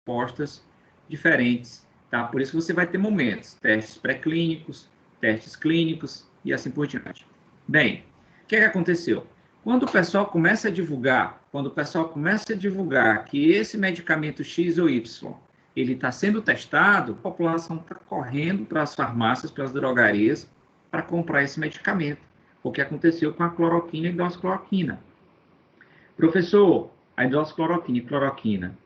respostas diferentes, tá? Por isso que você vai ter momentos, testes pré-clínicos, testes clínicos e assim por diante. Bem, o que aconteceu? Quando o pessoal começa a divulgar, que esse medicamento X ou Y, ele está sendo testado, a população está correndo para as farmácias, para as drogarias, para comprar esse medicamento. O que aconteceu com a cloroquina e hidroxicloroquina. Professor, a hidroxicloroquina e cloroquina,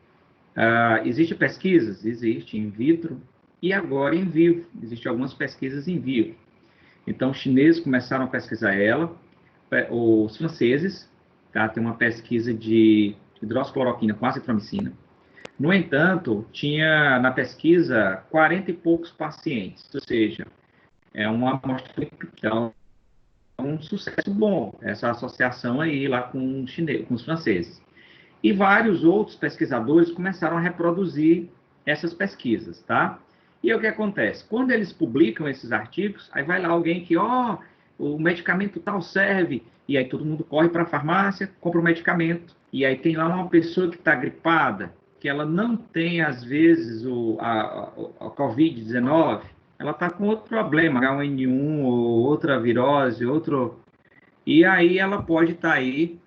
existe pesquisas? Existe, in vitro e agora em vivo. Existem algumas pesquisas em vivo. Então, os chineses começaram a pesquisar ela, os franceses, tá? Tem uma pesquisa de hidroxicloroquina com azitromicina. No entanto, tinha na pesquisa 40 e poucos pacientes, ou seja, é uma amostra então, um sucesso bom, essa associação aí lá com os franceses. E vários outros pesquisadores começaram a reproduzir essas pesquisas, tá? E o que acontece? Quando eles publicam esses artigos, aí vai lá alguém que, o medicamento tal serve, e aí todo mundo corre para a farmácia, compra o medicamento, e aí tem lá uma pessoa que está gripada, que ela não tem, às vezes, a Covid-19, ela está com outro problema, H1N1, ou outra virose, e aí ela pode estar aí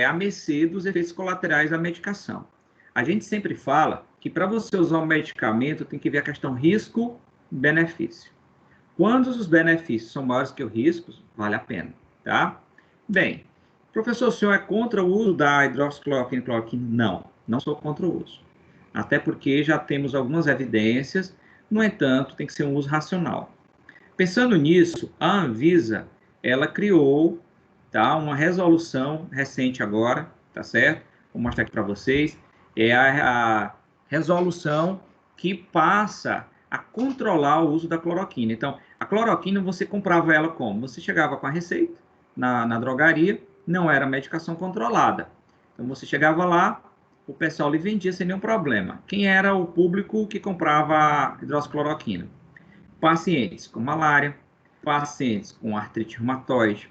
à mercê dos efeitos colaterais da medicação. A gente sempre fala que para você usar um medicamento tem que ver a questão risco-benefício. Quando os benefícios são maiores que os riscos, vale a pena, tá? Bem, professor, o senhor é contra o uso da hidroxicloroquina e cloroquina? Não, não sou contra o uso. Até porque já temos algumas evidências, no entanto, tem que ser um uso racional. Pensando nisso, a Anvisa, ela criou, tá, uma resolução recente agora, tá certo? Vou mostrar aqui para vocês. É a resolução que passa a controlar o uso da cloroquina. Então, a cloroquina, você comprava ela como? Você chegava com a receita na drogaria, não era medicação controlada. Então, você chegava lá, o pessoal lhe vendia sem nenhum problema. Quem era o público que comprava a hidroxicloroquina? Pacientes com malária, pacientes com artrite reumatoide,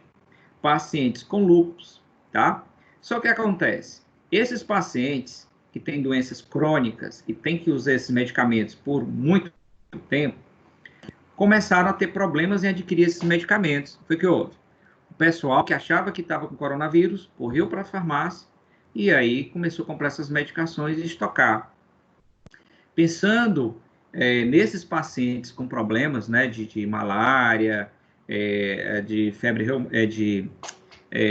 pacientes com lúpus, tá? Só que acontece, esses pacientes que têm doenças crônicas e têm que usar esses medicamentos por muito tempo, começaram a ter problemas em adquirir esses medicamentos. Foi o que houve? O pessoal que achava que estava com coronavírus, correu para a farmácia e aí começou a comprar essas medicações e estocar. Pensando nesses pacientes com problemas, né, de malária, de febre, de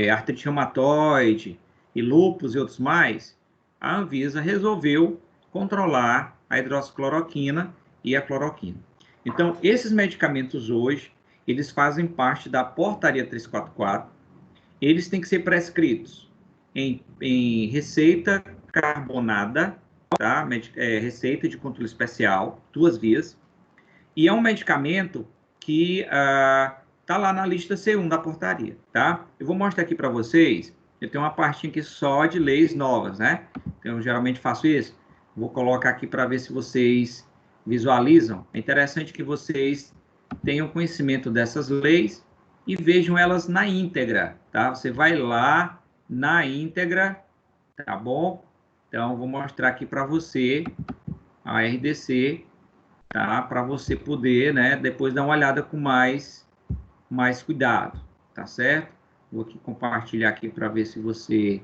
artrite reumatoide e lúpus e outros mais, a Anvisa resolveu controlar a hidroxicloroquina e a cloroquina. Então, esses medicamentos hoje, eles fazem parte da portaria 344, eles têm que ser prescritos em receita carbonada, tá? Receita de controle especial, 2 vias, e é um medicamento que está lá na lista C1 da portaria, tá? Eu vou mostrar aqui para vocês, eu tenho uma partinha aqui só de leis novas, né? Então, eu geralmente faço isso, vou colocar aqui para ver se vocês visualizam. É interessante que vocês tenham conhecimento dessas leis e vejam elas na íntegra, tá? Você vai lá na íntegra, tá bom? Então, vou mostrar aqui para você a RDC, tá? Para você poder, né, depois dar uma olhada com mais cuidado, tá certo? Vou aqui compartilhar aqui para ver se você,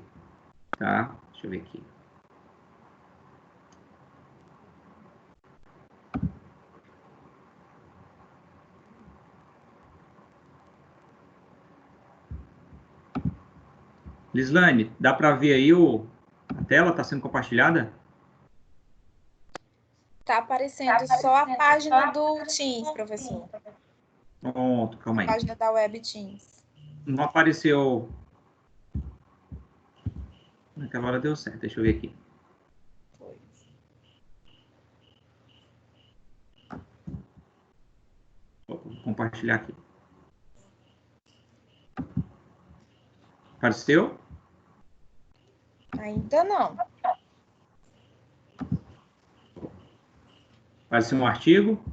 tá? Deixa eu ver aqui. Lislane, dá para ver aí a tela? Está sendo compartilhada? Está aparecendo só a página do Teams, professor. Pronto, calma aí. A página da Web Teams. Não apareceu. Naquela hora deu certo, deixa eu ver aqui. Foi. Vou compartilhar aqui. Apareceu? Ainda não. Apareceu um artigo?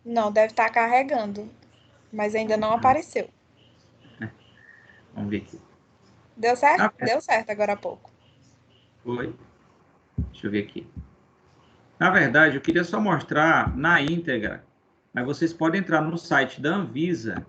Não, deve estar carregando, mas ainda não apareceu. Vamos ver aqui. Deu certo? Deu certo agora há pouco. Foi. Deixa eu ver aqui. Na verdade, eu queria só mostrar na íntegra, mas vocês podem entrar no site da Anvisa,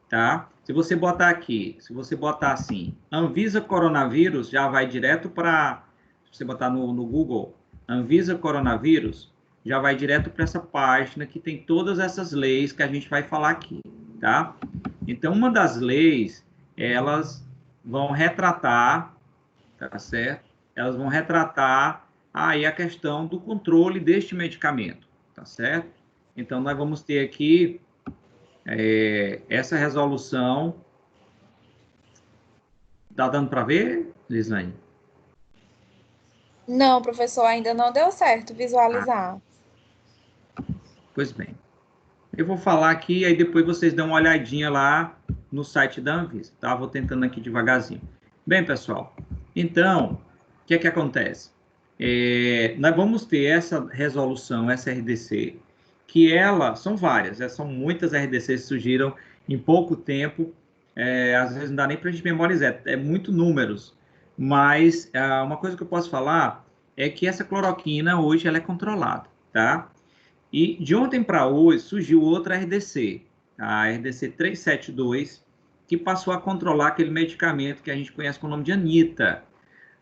tá? Se você botar aqui, se você botar assim, Anvisa coronavírus, já vai direto para, se você botar no Google, Anvisa coronavírus, já vai direto para essa página que tem todas essas leis que a gente vai falar aqui, tá? Então, uma das leis, elas vão retratar, tá certo? Elas vão retratar aí a questão do controle deste medicamento, tá certo? Então, nós vamos ter aqui essa resolução. Tá dando para ver, Lislane? Não, professor, ainda não deu certo visualizar. Pois bem. Eu vou falar aqui, aí depois vocês dão uma olhadinha lá no site da Anvisa, tá? Vou tentando aqui devagarzinho. Bem, pessoal, então, o que é que acontece? Nós vamos ter essa resolução, essa RDC, que são várias, são muitas RDCs que surgiram em pouco tempo, às vezes não dá nem para a gente memorizar, é muito números, mas uma coisa que eu posso falar é que essa cloroquina hoje ela é controlada, tá? E de ontem para hoje surgiu outra RDC, a RDC 372, que passou a controlar aquele medicamento que a gente conhece com o nome de Anita.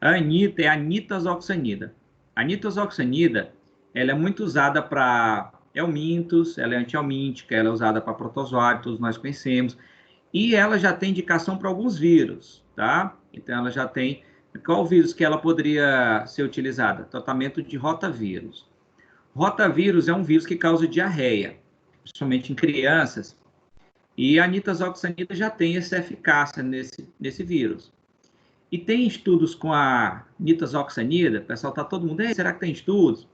A Anita é a nitazoxanida. A nitazoxanida, ela é muito usada para helmintos, ela é antihelmíntica, ela é usada para protozoário, todos nós conhecemos, e ela já tem indicação para alguns vírus, tá? Então ela já tem, qual vírus que ela poderia ser utilizada? Tratamento de rotavírus. Rotavírus é um vírus que causa diarreia, principalmente em crianças, e a nitazoxanida já tem essa eficácia nesse vírus. E tem estudos com a nitazoxanida, o pessoal está todo mundo, será que tem estudos?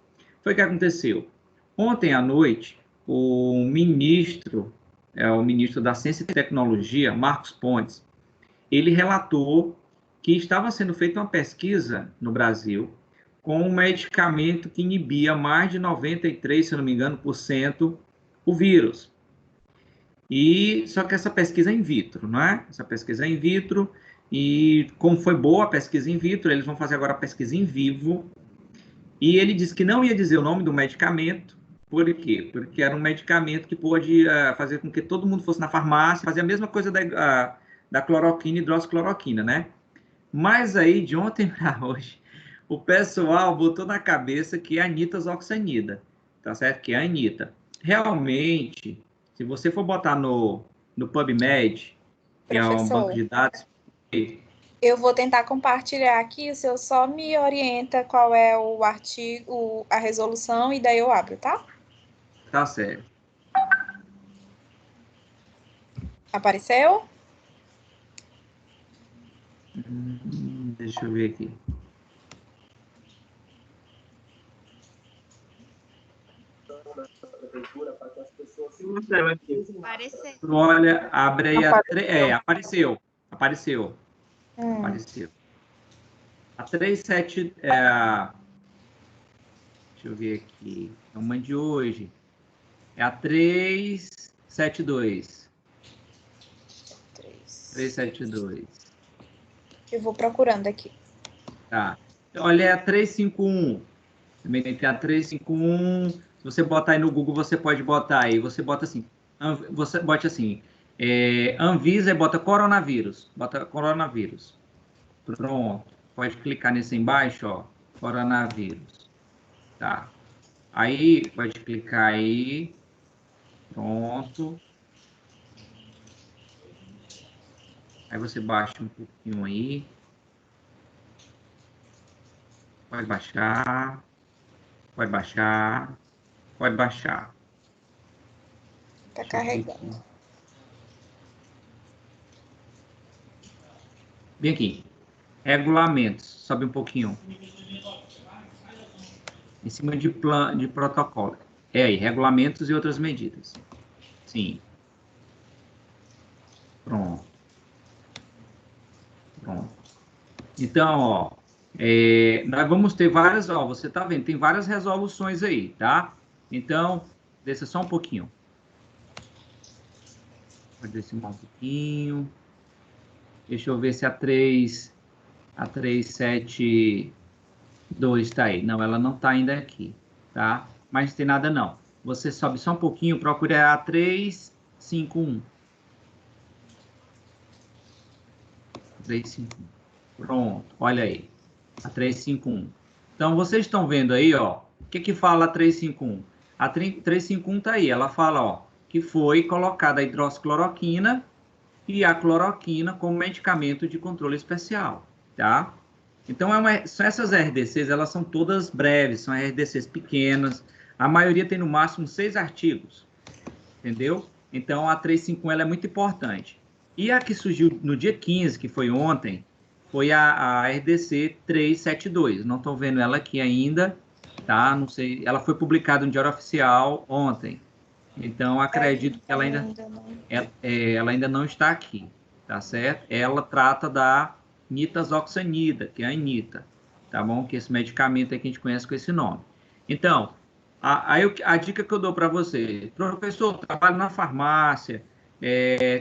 Foi o que aconteceu. Ontem à noite, o ministro da Ciência e Tecnologia, Marcos Pontes, ele relatou que estava sendo feita uma pesquisa no Brasil com um medicamento que inibia mais de 93, se não me engano, por cento o vírus. E só que essa pesquisa é in vitro, não é? Essa pesquisa é in vitro e como foi boa a pesquisa in vitro, eles vão fazer agora a pesquisa em vivo. E ele disse que não ia dizer o nome do medicamento. Por quê? Porque era um medicamento que pôde fazer com que todo mundo fosse na farmácia, fazer a mesma coisa da cloroquina e hidroxicloroquina, né? Mas aí, de ontem para hoje, o pessoal botou na cabeça que é a nitazoxanida, tá certo? Que é a Anita. Realmente, se você for botar no PubMed, que é um banco Professor, de dados, eu vou tentar compartilhar aqui, o senhor só me orienta qual é o artigo, a resolução, e daí eu abro, tá? tá certo. Apareceu? Deixa eu ver aqui. Apareceu. Olha, abre aí apareceu. Apareceu. Apareceu. A 37 deixa eu ver aqui. É uma de hoje. É a 372. 372. Eu vou procurando aqui. Tá. Olha, é a 351. Também tem a 351. Se você botar aí no Google, você pode botar aí. Você bota assim. Você bota assim. Anvisa e bota coronavírus. Bota coronavírus. Pronto. Pode clicar nesse embaixo, ó. Coronavírus. Tá. Aí, pode clicar aí. Pronto. Aí você baixa um pouquinho aí. Pode baixar. Pode baixar. Pode baixar. Tá carregando. Vem aqui. Regulamentos. Sobe um pouquinho. Em cima de protocolo. Aí, regulamentos e outras medidas. Sim. Pronto. Pronto. Então, ó, nós vamos ter várias, ó, você tá vendo, tem várias resoluções aí, tá? Então, desça só um pouquinho. Pode descer um pouquinho. Deixa eu ver se a 37... 2 está aí. Não, ela não está ainda aqui, tá? Mas não tem nada não. Você sobe só um pouquinho, procure a 351. 351. Pronto, olha aí. A 351. Então, vocês estão vendo aí, ó. O que que fala a 351? A 351 está aí. Ela fala, ó, que foi colocada a hidroxicloroquina e a cloroquina como medicamento de controle especial, tá? Então, essas RDCs, elas são todas breves, são RDCs pequenas. A maioria tem no máximo 6 artigos, entendeu? Então, a 351 ela é muito importante. E a que surgiu no dia 15, que foi ontem, foi a RDC 372. Não estou vendo ela aqui ainda, tá? Não sei. Ela foi publicada no Diário Oficial ontem. Então, acredito que ela ainda não está aqui, tá certo? Ela trata da nitazoxanida, que é a Anita, tá bom? Que esse medicamento é que a gente conhece com esse nome. Então, a dica que eu dou para você, professor, trabalho na farmácia,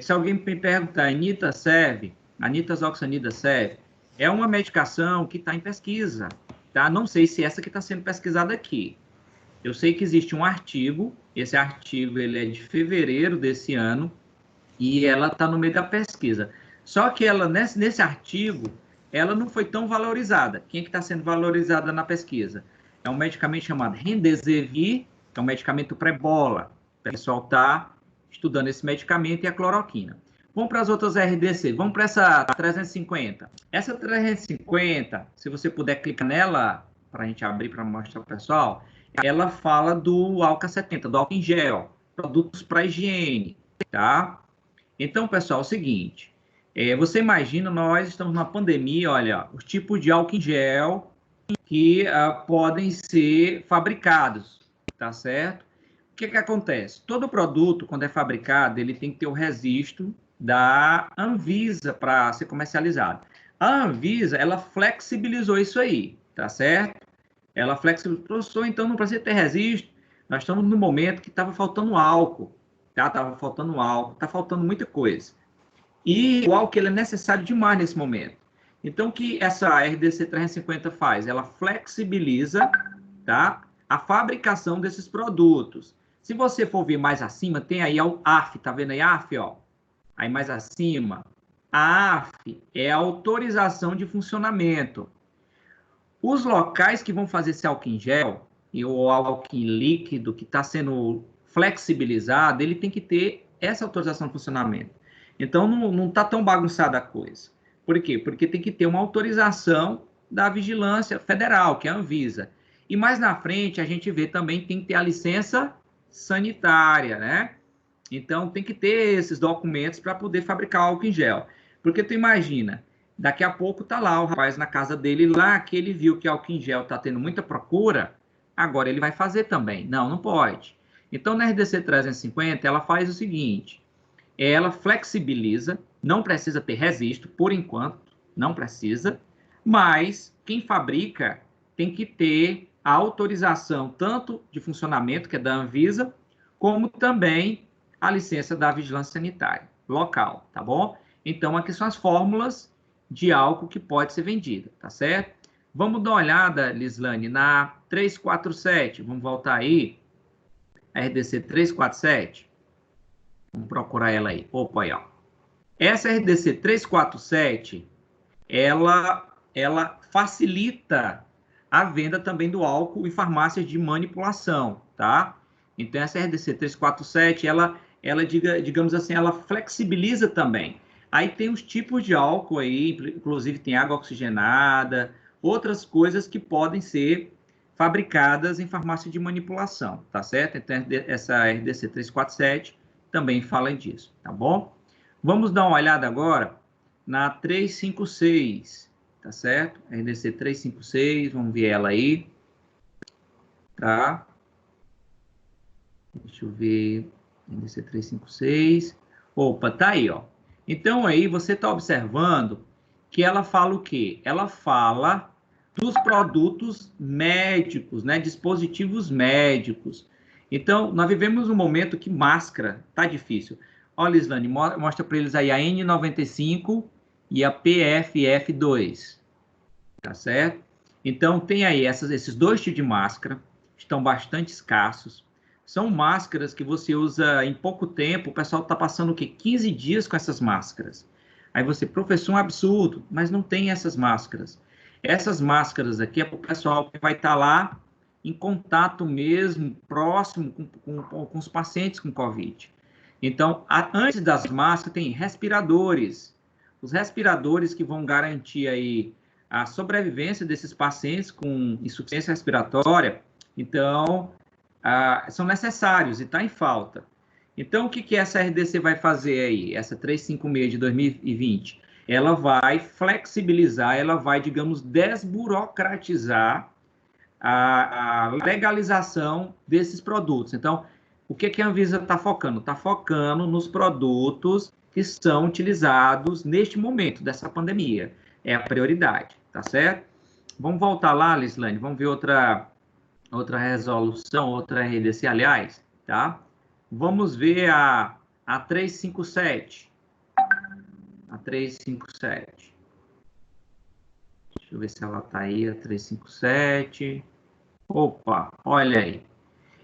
se alguém me perguntar, Anita serve? A nitazoxanida serve? É uma medicação que está em pesquisa, tá? Não sei se essa que está sendo pesquisada aqui. Eu sei que existe um artigo, esse artigo ele é de fevereiro desse ano, e ela está no meio da pesquisa. Só que ela, nesse artigo, ela não foi tão valorizada. Quem é que está sendo valorizada na pesquisa? É um medicamento chamado Remdesivir, que é um medicamento pré-bola. O pessoal está estudando esse medicamento e a cloroquina. Vamos para as outras RDC. Vamos para essa 350. Essa 350, se você puder clicar nela, para a gente abrir para mostrar para o pessoal, ela fala do álcool 70, do álcool em gel, produtos para higiene, tá? Então, pessoal, é o seguinte, você imagina, nós estamos numa pandemia, olha, os tipos de álcool em gel que podem ser fabricados, tá certo? O que que acontece? Todo produto, quando é fabricado, ele tem que ter o registro da Anvisa para ser comercializado. A Anvisa, ela flexibilizou isso aí, tá certo? Ela flexibilizou, professor, então não precisa ter registro. Nós estamos no momento que estava faltando álcool, tá? Estava faltando álcool, está faltando muita coisa. E o álcool ele é necessário demais nesse momento. Então, o que essa RDC 350 faz? Ela flexibiliza, tá? A fabricação desses produtos. Se você for ver mais acima, tem aí o AF, tá vendo aí AF, ó? Aí mais acima, a AF é a autorização de funcionamento. Os locais que vão fazer esse álcool em gel e o álcool em líquido que está sendo flexibilizado, ele tem que ter essa autorização de funcionamento. Então, não está tão bagunçada a coisa. Por quê? Porque tem que ter uma autorização da Vigilância Federal, que é a Anvisa. E mais na frente, a gente vê também que tem que ter a licença sanitária, né? Então, tem que ter esses documentos para poder fabricar álcool em gel. Porque tu imagina, daqui a pouco tá lá o rapaz na casa dele, lá que ele viu que álcool em gel tá tendo muita procura, agora ele vai fazer também. Não, não pode. Então, na RDC 350, ela faz o seguinte, ela flexibiliza, não precisa ter registro, por enquanto, não precisa, mas quem fabrica tem que ter a autorização tanto de funcionamento, que é da Anvisa, como também a licença da Vigilância Sanitária local, tá bom? Então, aqui são as fórmulas de álcool que pode ser vendida, tá certo? Vamos dar uma olhada, Lislane, na 347, vamos voltar aí, RDC 347, vamos procurar ela aí, opa aí, ó. Essa RDC 347, ela facilita a venda também do álcool em farmácias de manipulação, tá? Então, essa RDC 347, ela digamos assim, ela flexibiliza também. Aí tem os tipos de álcool aí, inclusive tem água oxigenada, outras coisas que podem ser fabricadas em farmácia de manipulação, tá certo? Então, essa RDC 347 também fala disso, tá bom? Vamos dar uma olhada agora na 356, tá certo? RDC 356, vamos ver ela aí, tá? Deixa eu ver, RDC 356, opa, tá aí, ó. Então, aí você está observando que ela fala o quê? Ela fala dos produtos médicos, né? Dispositivos médicos. Então, nós vivemos um momento que máscara tá difícil. Olha, Islane, mostra para eles aí a N95 e a PFF2, tá certo? Então, tem aí esses dois tipos de máscara, estão bastante escassos. São máscaras que você usa em pouco tempo, o pessoal está passando o quê? 15 dias com essas máscaras. Aí você, professor, um absurdo, mas não tem essas máscaras. Essas máscaras aqui é para o pessoal que vai estar lá em contato mesmo, próximo com os pacientes com Covid. Então, antes das máscaras, tem respiradores. Os respiradores que vão garantir aí a sobrevivência desses pacientes com insuficiência respiratória, então, são necessários e está em falta. Então, o que essa RDC vai fazer aí, essa 356 de 2020? Ela vai flexibilizar, ela vai, digamos, desburocratizar a legalização desses produtos. Então, o que a Anvisa está focando? Está focando nos produtos que são utilizados neste momento dessa pandemia. É a prioridade, tá certo? Vamos voltar lá, Lislane, vamos ver outra resolução, outra RDC, aliás, tá? Vamos ver a 357. A 357. Deixa eu ver se ela tá aí, a 357. Opa, olha aí.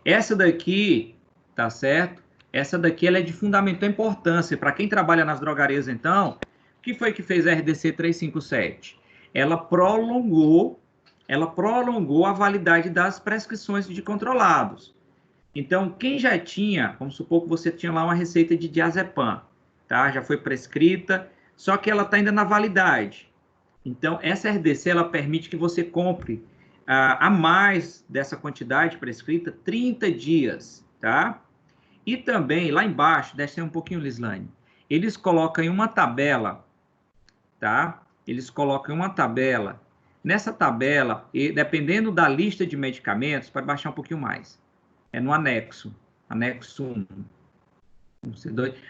Essa daqui, tá certo? Essa daqui ela é de fundamental importância. Para quem trabalha nas drogarias, então, o que foi que fez a RDC 357? Ela prolongou a validade das prescrições de controlados. Então, quem já tinha, vamos supor que você tinha lá uma receita de diazepam, tá? Já foi prescrita, só que ela está ainda na validade. Então, essa RDC, ela permite que você compre a mais dessa quantidade prescrita 30 dias, tá? E também, lá embaixo, desce um pouquinho, Lislane, eles colocam em uma tabela, tá? Eles colocam em uma tabela. Nessa tabela, dependendo da lista de medicamentos, pode baixar um pouquinho mais. É no anexo. Anexo 1.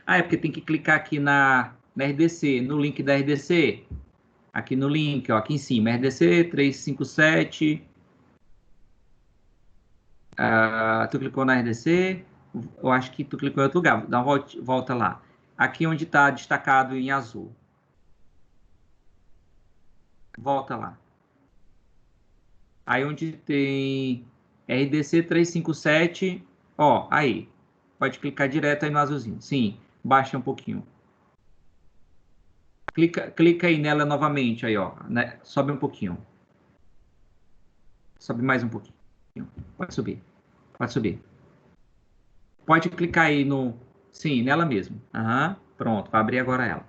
É porque tem que clicar aqui na RDC, no link da RDC. Aqui no link, ó, aqui em cima, RDC 357. Tu clicou na RDC? Eu acho que tu clicou em outro lugar. Dá uma volta lá. Aqui onde está destacado em azul. Volta lá. Aí onde tem RDC 357, ó, aí. Pode clicar direto aí no azulzinho. Sim, baixa um pouquinho. Clica aí nela novamente, aí, ó. Né? Sobe um pouquinho. Sobe mais um pouquinho. Pode subir. Pode subir. Pode clicar aí no... Sim, nela mesmo. Pronto, vai abrir agora ela.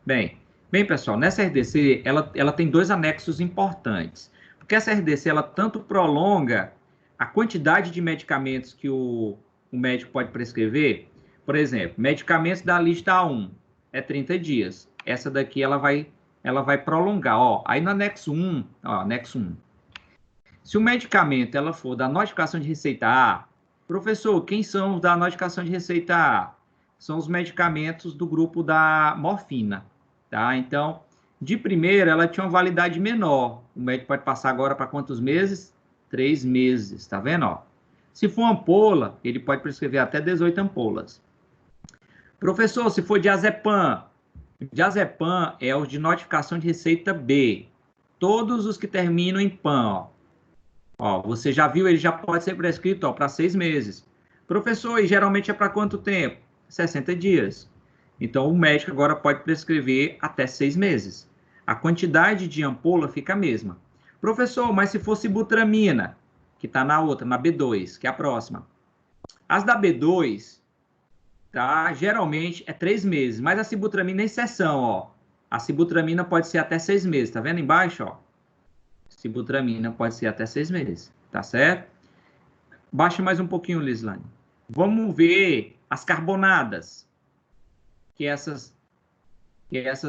Bem, pessoal, nessa RDC, ela tem dois anexos importantes. Porque essa RDC, ela tanto prolonga a quantidade de medicamentos que o médico pode prescrever. Por exemplo, medicamentos da lista A1 é 30 dias. Essa daqui, ela vai prolongar. Ó, aí no anexo 1, ó, anexo 1. Se o medicamento ela for da notificação de receita A, professor, quem são os da notificação de receita A? São os medicamentos do grupo da morfina, tá? Então, de primeira, ela tinha uma validade menor. O médico pode passar agora para quantos meses? 3 meses, tá vendo? Ó? Se for ampola, ele pode prescrever até 18 ampolas. Professor, se for diazepam é o de notificação de receita B. Todos os que terminam em PAN, ó, você já viu, ele já pode ser prescrito para 6 meses. Professor, e geralmente é para quanto tempo? 60 dias. Então, o médico agora pode prescrever até 6 meses. A quantidade de ampola fica a mesma. Professor, mas se for sibutramina, que está na outra, na B2, que é a próxima. As da B2, tá? Geralmente é 3 meses, mas a sibutramina é exceção, ó. A sibutramina pode ser até 6 meses, tá vendo embaixo, ó? Sibutramina pode ser até 6 meses, tá certo? Baixa mais um pouquinho, Lislane. Vamos ver as carbonadas, que essas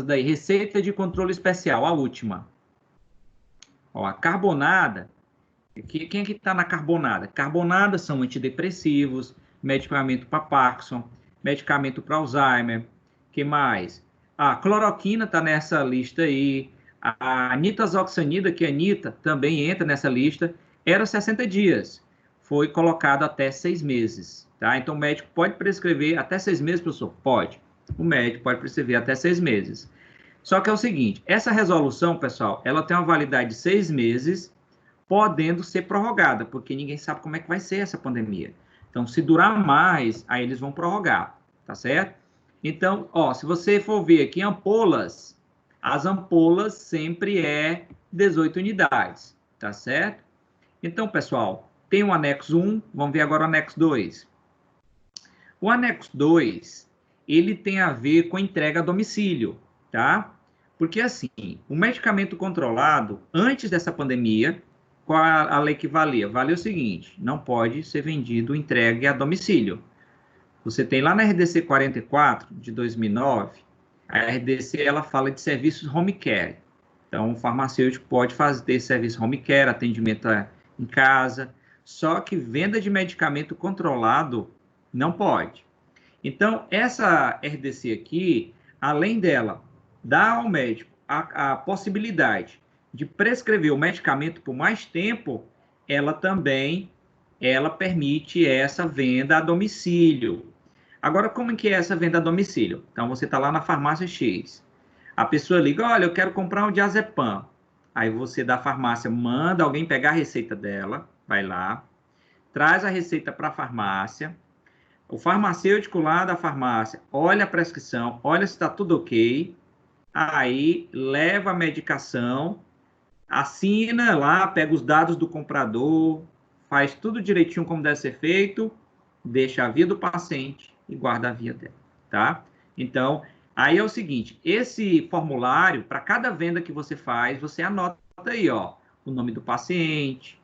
daí, receita de controle especial, a última. Ó, a carbonada, quem é que está na carbonada? Carbonada são antidepressivos, medicamento para Parkinson, medicamento para Alzheimer, que mais? A cloroquina está nessa lista aí, a nitazoxanida, que é Nita, também entra nessa lista, era 60 dias, foi colocado até 6 meses, tá? Então, o médico pode prescrever até 6 meses, professor? Pode. O médico pode prescrever até 6 meses. Só que é o seguinte, essa resolução, pessoal, ela tem uma validade de 6 meses, podendo ser prorrogada, porque ninguém sabe como é que vai ser essa pandemia. Então, se durar mais, aí eles vão prorrogar, tá certo? Então, ó, se você for ver aqui ampolas, as ampolas sempre é 18 unidades, tá certo? Então, pessoal, tem o anexo 1, vamos ver agora o anexo 2. O anexo 2, ele tem a ver com entrega a domicílio, tá? Porque, assim, o medicamento controlado, antes dessa pandemia, qual a lei que valia? Valia o seguinte, não pode ser vendido entregue a domicílio. Você tem lá na RDC 44, de 2009, a RDC, ela fala de serviços home care. Então, o farmacêutico pode fazer serviço home care, atendimento em casa, só que venda de medicamento controlado não pode. Então, essa RDC aqui, além dela dar ao médico a possibilidade de prescrever o medicamento por mais tempo, ela também permite essa venda a domicílio. Agora, como que é essa venda a domicílio? Então, você está lá na farmácia X. A pessoa liga, olha, eu quero comprar um diazepam. Aí você da farmácia manda alguém pegar a receita dela, vai lá, traz a receita para a farmácia, o farmacêutico lá da farmácia olha a prescrição, olha se está tudo ok, aí leva a medicação, assina lá, pega os dados do comprador, faz tudo direitinho como deve ser feito, deixa a via do paciente e guarda a via dela, tá? Então, aí é o seguinte, esse formulário, para cada venda que você faz, você anota aí, ó, o nome do paciente,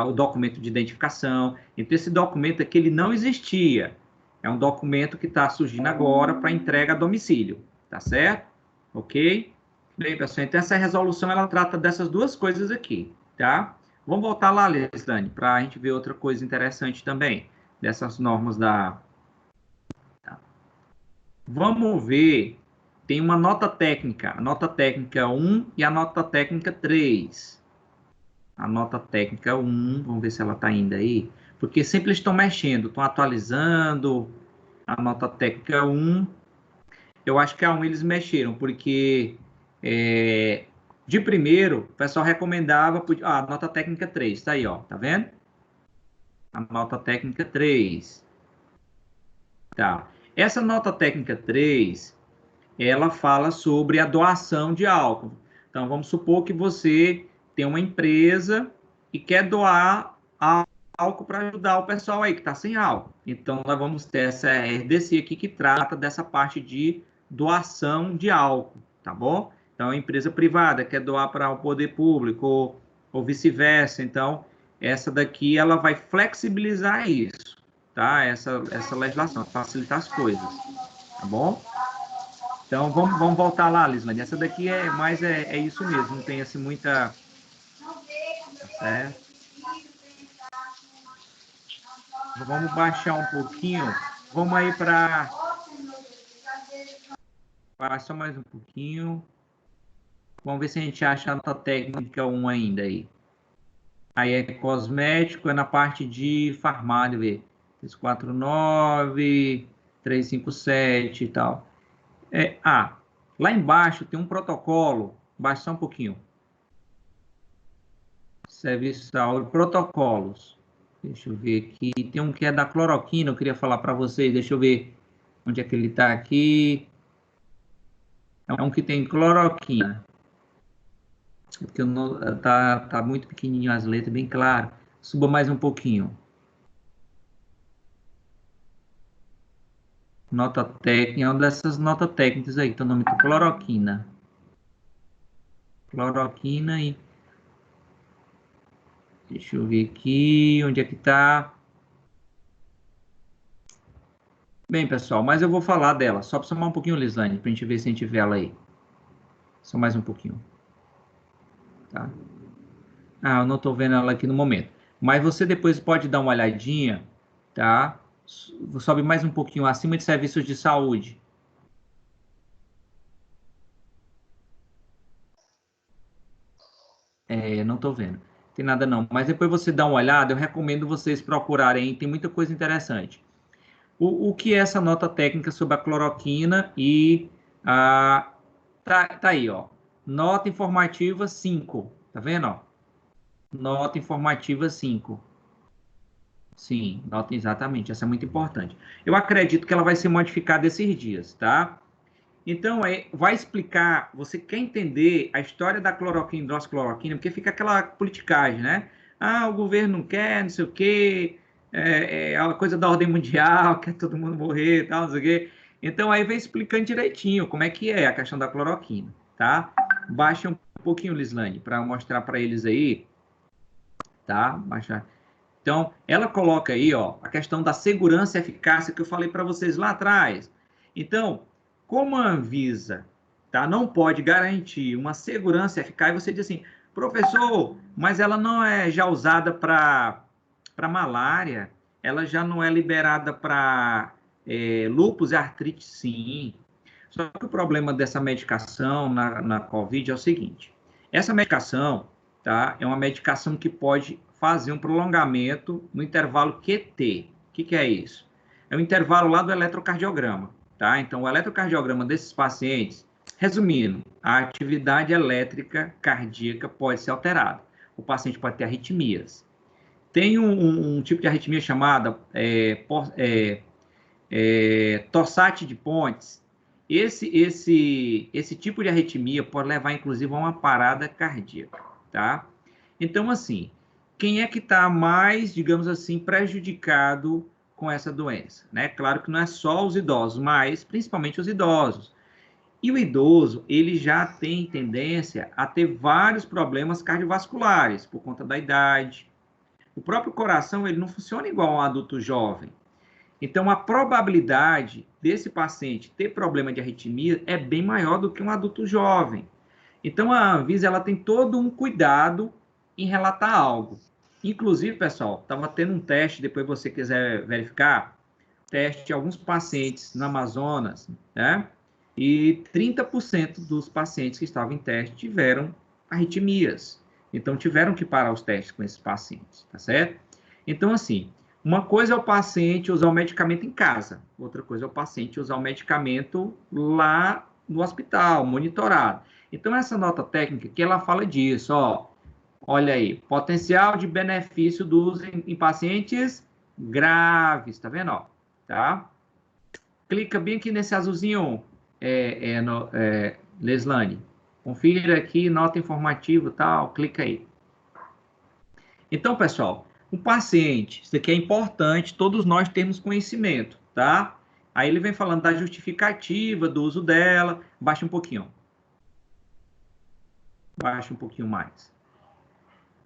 o documento de identificação. Então, esse documento aqui, ele não existia. É um documento que está surgindo agora para entrega a domicílio, tá certo? Ok? Bem, pessoal, então essa resolução, ela trata dessas duas coisas aqui, tá? Vamos voltar lá, Leslane, para a gente ver outra coisa interessante também, dessas normas da... Tá. Vamos ver, tem uma nota técnica, a nota técnica 1 e a nota técnica 3. A nota técnica 1, vamos ver se ela está ainda aí, porque sempre eles estão mexendo, estão atualizando a nota técnica 1. Eu acho que a 1 eles mexeram, porque de primeiro, o pessoal recomendava, a nota técnica 3, tá aí, ó, tá vendo? A nota técnica 3. Tá. Essa nota técnica 3, ela fala sobre a doação de álcool. Então, vamos supor que você tem uma empresa e quer doar álcool para ajudar o pessoal aí que está sem álcool. Então, nós vamos ter essa RDC aqui que trata dessa parte de doação de álcool, tá bom? Então, a empresa privada quer doar para o poder público ou vice-versa. Então, essa daqui, ela vai flexibilizar isso, tá? Essa legislação, facilitar as coisas, tá bom? Então, vamos voltar lá, Lislane. Essa daqui é isso mesmo, não tem assim muita... Tá certo? Vamos baixar um pouquinho. Vamos aí para... Só mais um pouquinho. Vamos ver se a gente acha a nota técnica 1 ainda aí. Aí é cosmético, é na parte de farmácia, ver. 349, 357 e tal. Lá embaixo tem um protocolo. Baixa só um pouquinho. Serviço de saúde, protocolos. Deixa eu ver aqui. Tem um que é da cloroquina, eu queria falar para vocês. Deixa eu ver onde é que ele está aqui. É um que tem cloroquina. Porque tá muito pequenininho as letras, bem claro. Suba mais um pouquinho. Nota técnica, é uma dessas notas técnicas aí, que tem o nome de cloroquina. Cloroquina e... Deixa eu ver aqui, onde é que tá? Bem, pessoal, mas eu vou falar dela. Só para somar um pouquinho, Lislane, para a gente ver se a gente vê ela aí. Só mais um pouquinho. Tá? Eu não estou vendo ela aqui no momento. Mas você depois pode dar uma olhadinha, tá? Sobe mais um pouquinho, acima de serviços de saúde. Não estou vendo. Tem nada não. Mas depois você dá uma olhada, eu recomendo vocês procurarem, tem muita coisa interessante. O que é essa nota técnica sobre a cloroquina e tá aí, ó. Nota informativa 5. Tá vendo, ó? Nota informativa 5. Sim, nota exatamente. Essa é muito importante. Eu acredito que ela vai ser modificada esses dias, tá? Então, vai explicar, você quer entender a história da cloroquina e hidroxicloroquina, porque fica aquela politicagem, né? Ah, o governo não quer, não sei o quê, é a coisa da ordem mundial, quer todo mundo morrer, tal, não sei o quê. Então, aí vem explicando direitinho como é que é a questão da cloroquina, tá? Baixa um pouquinho, Lislane, para mostrar para eles aí, tá? Baixa. Então, ela coloca aí, ó, a questão da segurança e eficácia que eu falei para vocês lá atrás. Então, como a Anvisa, tá, não pode garantir uma segurança eficaz, você diz assim, professor, mas ela não é já usada para malária, ela já não é liberada para lúpus e artrite, sim. Só que o problema dessa medicação na COVID é o seguinte, essa medicação, tá, é uma medicação que pode fazer um prolongamento no intervalo QT. O que é isso? É o intervalo lá do eletrocardiograma, tá? Então, o eletrocardiograma desses pacientes, resumindo, a atividade elétrica cardíaca pode ser alterada. O paciente pode ter arritmias. Tem um tipo de arritmia chamada torsade de Pontes. Esse tipo de arritmia pode levar, inclusive, a uma parada cardíaca, tá? Então, assim, quem é que está mais, digamos assim, prejudicado com essa doença, né? Claro que não é só os idosos, mas principalmente os idosos. E o idoso, ele já tem tendência a ter vários problemas cardiovasculares por conta da idade. O próprio coração, ele não funciona igual a um adulto jovem. Então, a probabilidade desse paciente ter problema de arritmia é bem maior do que um adulto jovem. Então, a Anvisa ela tem todo um cuidado em relatar algo. Inclusive, pessoal, estava tendo um teste, depois você quiser verificar, teste de alguns pacientes no Amazonas, né? E 30% dos pacientes que estavam em teste tiveram arritmias. Então, tiveram que parar os testes com esses pacientes, tá certo? Então, assim, uma coisa é o paciente usar o medicamento em casa, outra coisa é o paciente usar o medicamento lá no hospital, monitorado. Então, essa nota técnica que ela fala disso, ó, olha aí, potencial de benefício do uso em pacientes graves, tá vendo, ó, tá? Clica bem aqui nesse azulzinho, Leslane. Confira aqui, nota informativa, tal, clica aí. Então, pessoal, um paciente, isso aqui é importante, todos nós temos conhecimento, tá? Aí ele vem falando da justificativa do uso dela, baixa um pouquinho. Baixa um pouquinho mais.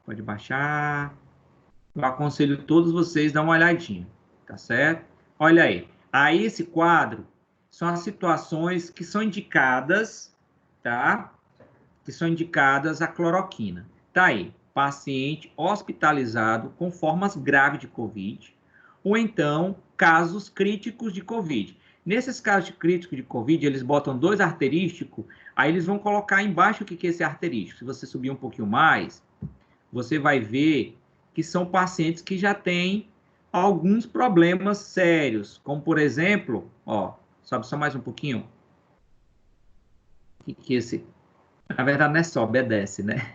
Pode baixar. Eu aconselho todos vocês a dar uma olhadinha, tá certo? Olha aí. Aí esse quadro são as situações que são indicadas, tá? Que são indicadas a cloroquina. Tá aí. Paciente hospitalizado com formas graves de COVID, ou então casos críticos de COVID. Nesses casos críticos de COVID, eles botam 2 asterísticos, aí eles vão colocar embaixo o que é esse asterístico. Se você subir um pouquinho mais, você vai ver que são pacientes que já têm alguns problemas sérios, como por exemplo, ó, sobe só mais um pouquinho, que esse, na verdade não é sobe, é desce, né?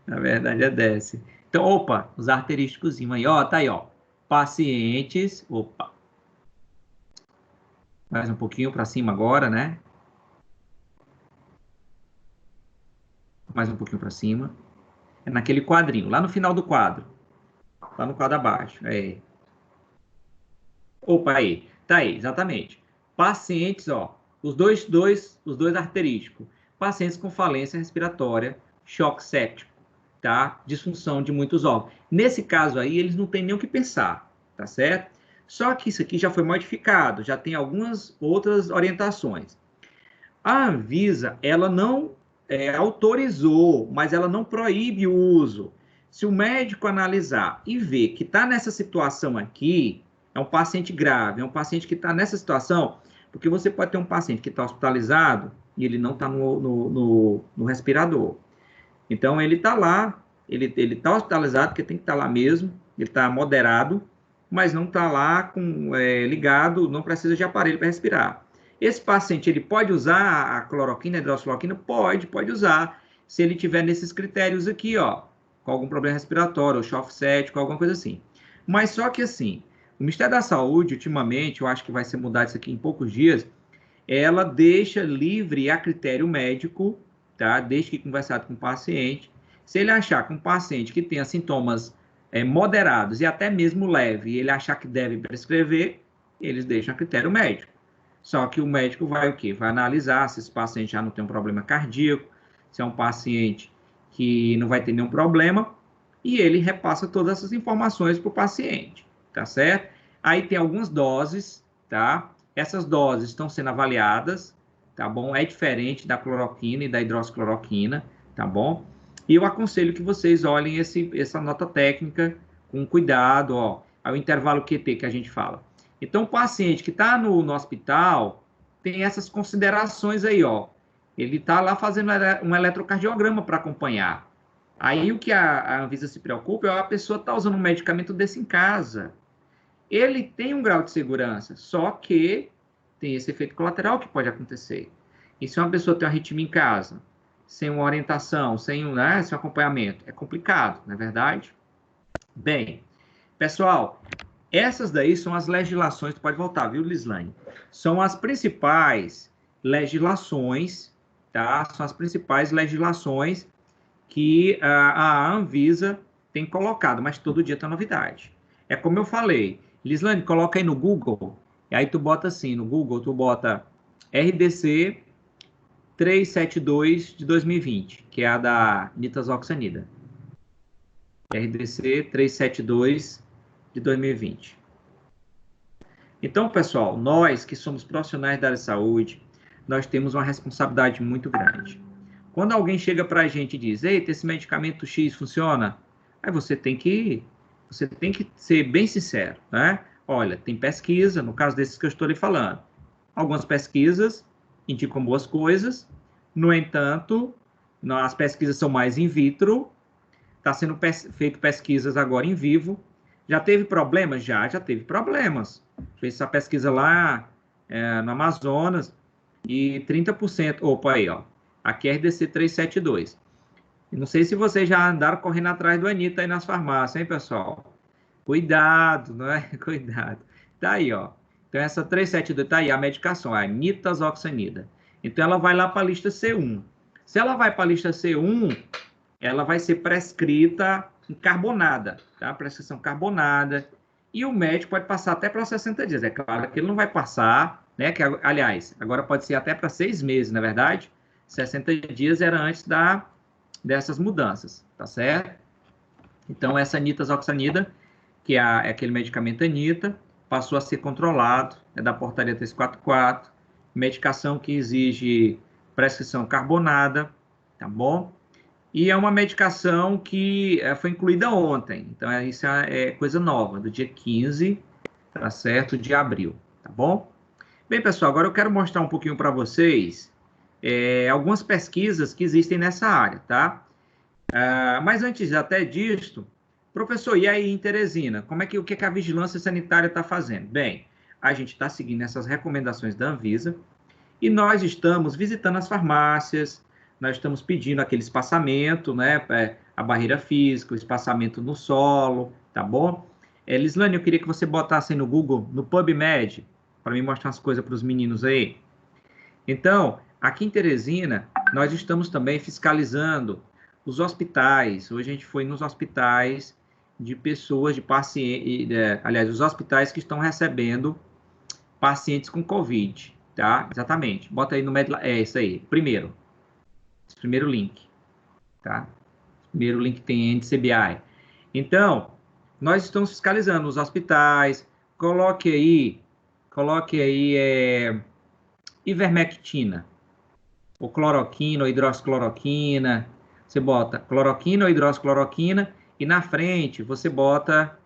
Na verdade é desce. Então, opa, os asterísticos aí, ó, tá aí, ó, pacientes, opa, mais um pouquinho para cima agora, né? Mais um pouquinho para cima. É naquele quadrinho, lá no final do quadro. Lá no quadro abaixo. É. Opa, aí. Tá aí, exatamente. Pacientes, ó, os dois asterísticos. Pacientes com falência respiratória, choque séptico, tá? Disfunção de muitos órgãos. Nesse caso aí, eles não têm nem o que pensar, tá certo? Só que isso aqui já foi modificado, já tem algumas outras orientações. A Anvisa, ela não autorizou, mas ela não proíbe o uso. Se o médico analisar e ver que está nessa situação aqui, é um paciente grave, é um paciente que está nessa situação, porque você pode ter um paciente que está hospitalizado e ele não está no respirador. Então, ele está lá, ele está hospitalizado, porque tem que estar lá mesmo, ele está moderado, mas não está lá ligado, não precisa de aparelho para respirar. Esse paciente, ele pode usar a cloroquina, a hidroxicloroquina? Pode usar, se ele tiver nesses critérios aqui, ó, com algum problema respiratório, ou choque séptico, alguma coisa assim. Mas só que assim, o Ministério da Saúde, ultimamente, eu acho que vai ser mudado isso aqui em poucos dias, ela deixa livre a critério médico, tá? Desde que conversado com o paciente. Se ele achar que um paciente que tenha sintomas moderados e até mesmo leve, e ele achar que deve prescrever, eles deixam a critério médico. Só que o médico vai o quê? Vai analisar se esse paciente já não tem um problema cardíaco, se é um paciente que não vai ter nenhum problema, e ele repassa todas essas informações para o paciente, tá certo? Aí tem algumas doses, tá? Essas doses estão sendo avaliadas, tá bom? É diferente da cloroquina e da hidroxicloroquina, tá bom? E eu aconselho que vocês olhem essa nota técnica com cuidado, ó, ao intervalo QT que a gente fala. Então, o paciente que está no hospital tem essas considerações aí, ó. Ele está lá fazendo um eletrocardiograma para acompanhar. Aí o que a Anvisa se preocupa é a pessoa estar usando um medicamento desse em casa. Ele tem um grau de segurança, só que tem esse efeito colateral que pode acontecer. E se uma pessoa tem uma arritmia em casa, sem uma orientação, sem um acompanhamento, é complicado, não é verdade? Bem, pessoal, essas daí são as legislações, tu pode voltar, viu, Lislane? São as principais legislações, tá? São as principais legislações que a Anvisa tem colocado, mas todo dia tem novidade. É como eu falei, Lislane, coloca aí no Google, e aí tu bota assim, no Google tu bota RDC 372 de 2020, que é a da nitazoxanida. RDC 372 de 2020. Então, pessoal, nós que somos profissionais da área de saúde, nós temos uma responsabilidade muito grande. Quando alguém chega para a gente e diz, eita, esse medicamento X funciona, aí você tem que ser bem sincero, né? Olha, tem pesquisa, no caso desses que eu estou lhe falando. Algumas pesquisas indicam boas coisas, no entanto, as pesquisas são mais in vitro, está sendo feito pesquisas agora em vivo. Já teve problemas? Já teve problemas. Fez essa pesquisa lá no Amazonas e 30%, opa aí, ó, aqui é RDC 372. Não sei se vocês já andaram correndo atrás do Anitta aí nas farmácias, hein, pessoal? Cuidado, não é? Cuidado. Tá aí, ó. Então, essa 372 tá aí, a medicação, a nitazoxanida. Então, ela vai lá para a lista C1. Se ela vai para a lista C1, ela vai ser prescrita em carbonada, tá? Prescrição carbonada. E o médico pode passar até para 60 dias. É claro que ele não vai passar, né? Que, aliás, agora pode ser até para 6 meses, na verdade. 60 dias era antes dessas mudanças, tá certo? Então, essa nitazoxanida, que é aquele medicamento Anita, passou a ser controlado, é da portaria 344, medicação que exige prescrição carbonada, tá bom? E é uma medicação que foi incluída ontem, então isso é coisa nova, do dia 15, tá certo, de abril, tá bom? Bem, pessoal, agora eu quero mostrar um pouquinho para vocês algumas pesquisas que existem nessa área, tá? Mas antes até disso, professor, e aí em Teresina, o que a vigilância sanitária está fazendo? Bem, a gente está seguindo essas recomendações da Anvisa e nós estamos visitando as farmácias, nós estamos pedindo aquele espaçamento, né, a barreira física, o espaçamento no solo, tá bom? Lislane, eu queria que você botasse aí no Google, no PubMed, para me mostrar as coisas para os meninos aí. Então, aqui em Teresina, nós estamos também fiscalizando os hospitais. Hoje a gente foi nos hospitais de pessoas, de pacientes, aliás, os hospitais que estão recebendo pacientes com Covid, tá? Exatamente. Bota aí no isso aí, primeiro link, tá? Primeiro link tem NCBI. Então, nós estamos fiscalizando os hospitais. Coloque aí ivermectina, ou cloroquina, ou hidroxicloroquina. Você bota cloroquina ou hidroxicloroquina e na frente você bota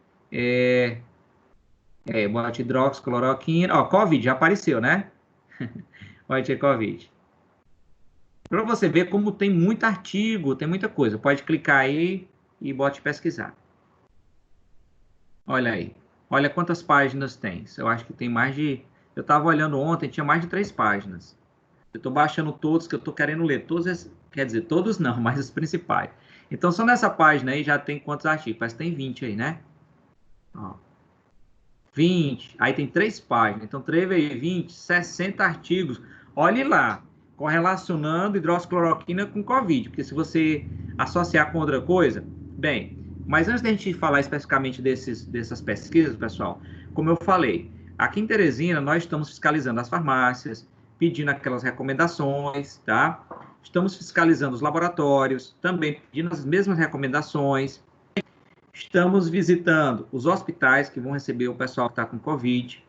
bota hidroxicloroquina. Ó, Covid já apareceu, né? Pode ter Covid. Para você ver como tem muito artigo, tem muita coisa. Pode clicar aí e bote pesquisar. Olha aí. Olha quantas páginas tem. Eu acho que tem mais de... Eu estava olhando ontem, tinha mais de 3 páginas. Eu estou baixando todos que eu estou querendo ler. Todos, quer dizer, todos não, mas os principais. Então, só nessa página aí já tem quantos artigos? Parece que tem 20 aí, né? Ó, 20. Aí tem 3 páginas. Então, 3 vezes 20, 60 artigos. Olhe lá, correlacionando hidroxicloroquina com Covid. Porque se você associar com outra coisa... Bem, mas antes da gente falar especificamente dessas pesquisas, pessoal, como eu falei, aqui em Teresina nós estamos fiscalizando as farmácias, pedindo aquelas recomendações, tá? Estamos fiscalizando os laboratórios, também pedindo as mesmas recomendações. Estamos visitando os hospitais que vão receber o pessoal que está com Covid.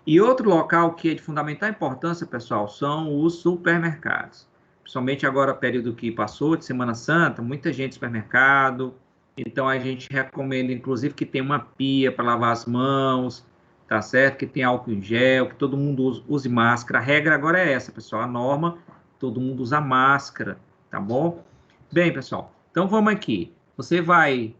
E outro local que é de fundamental importância, pessoal, são os supermercados. Principalmente agora, período que passou, de Semana Santa, muita gente no supermercado. Então, a gente recomenda, inclusive, que tenha uma pia para lavar as mãos, tá certo? Que tenha álcool em gel, que todo mundo use máscara. A regra agora é essa, pessoal. A norma, todo mundo usa máscara, tá bom? Bem, pessoal, então vamos aqui. Você vai...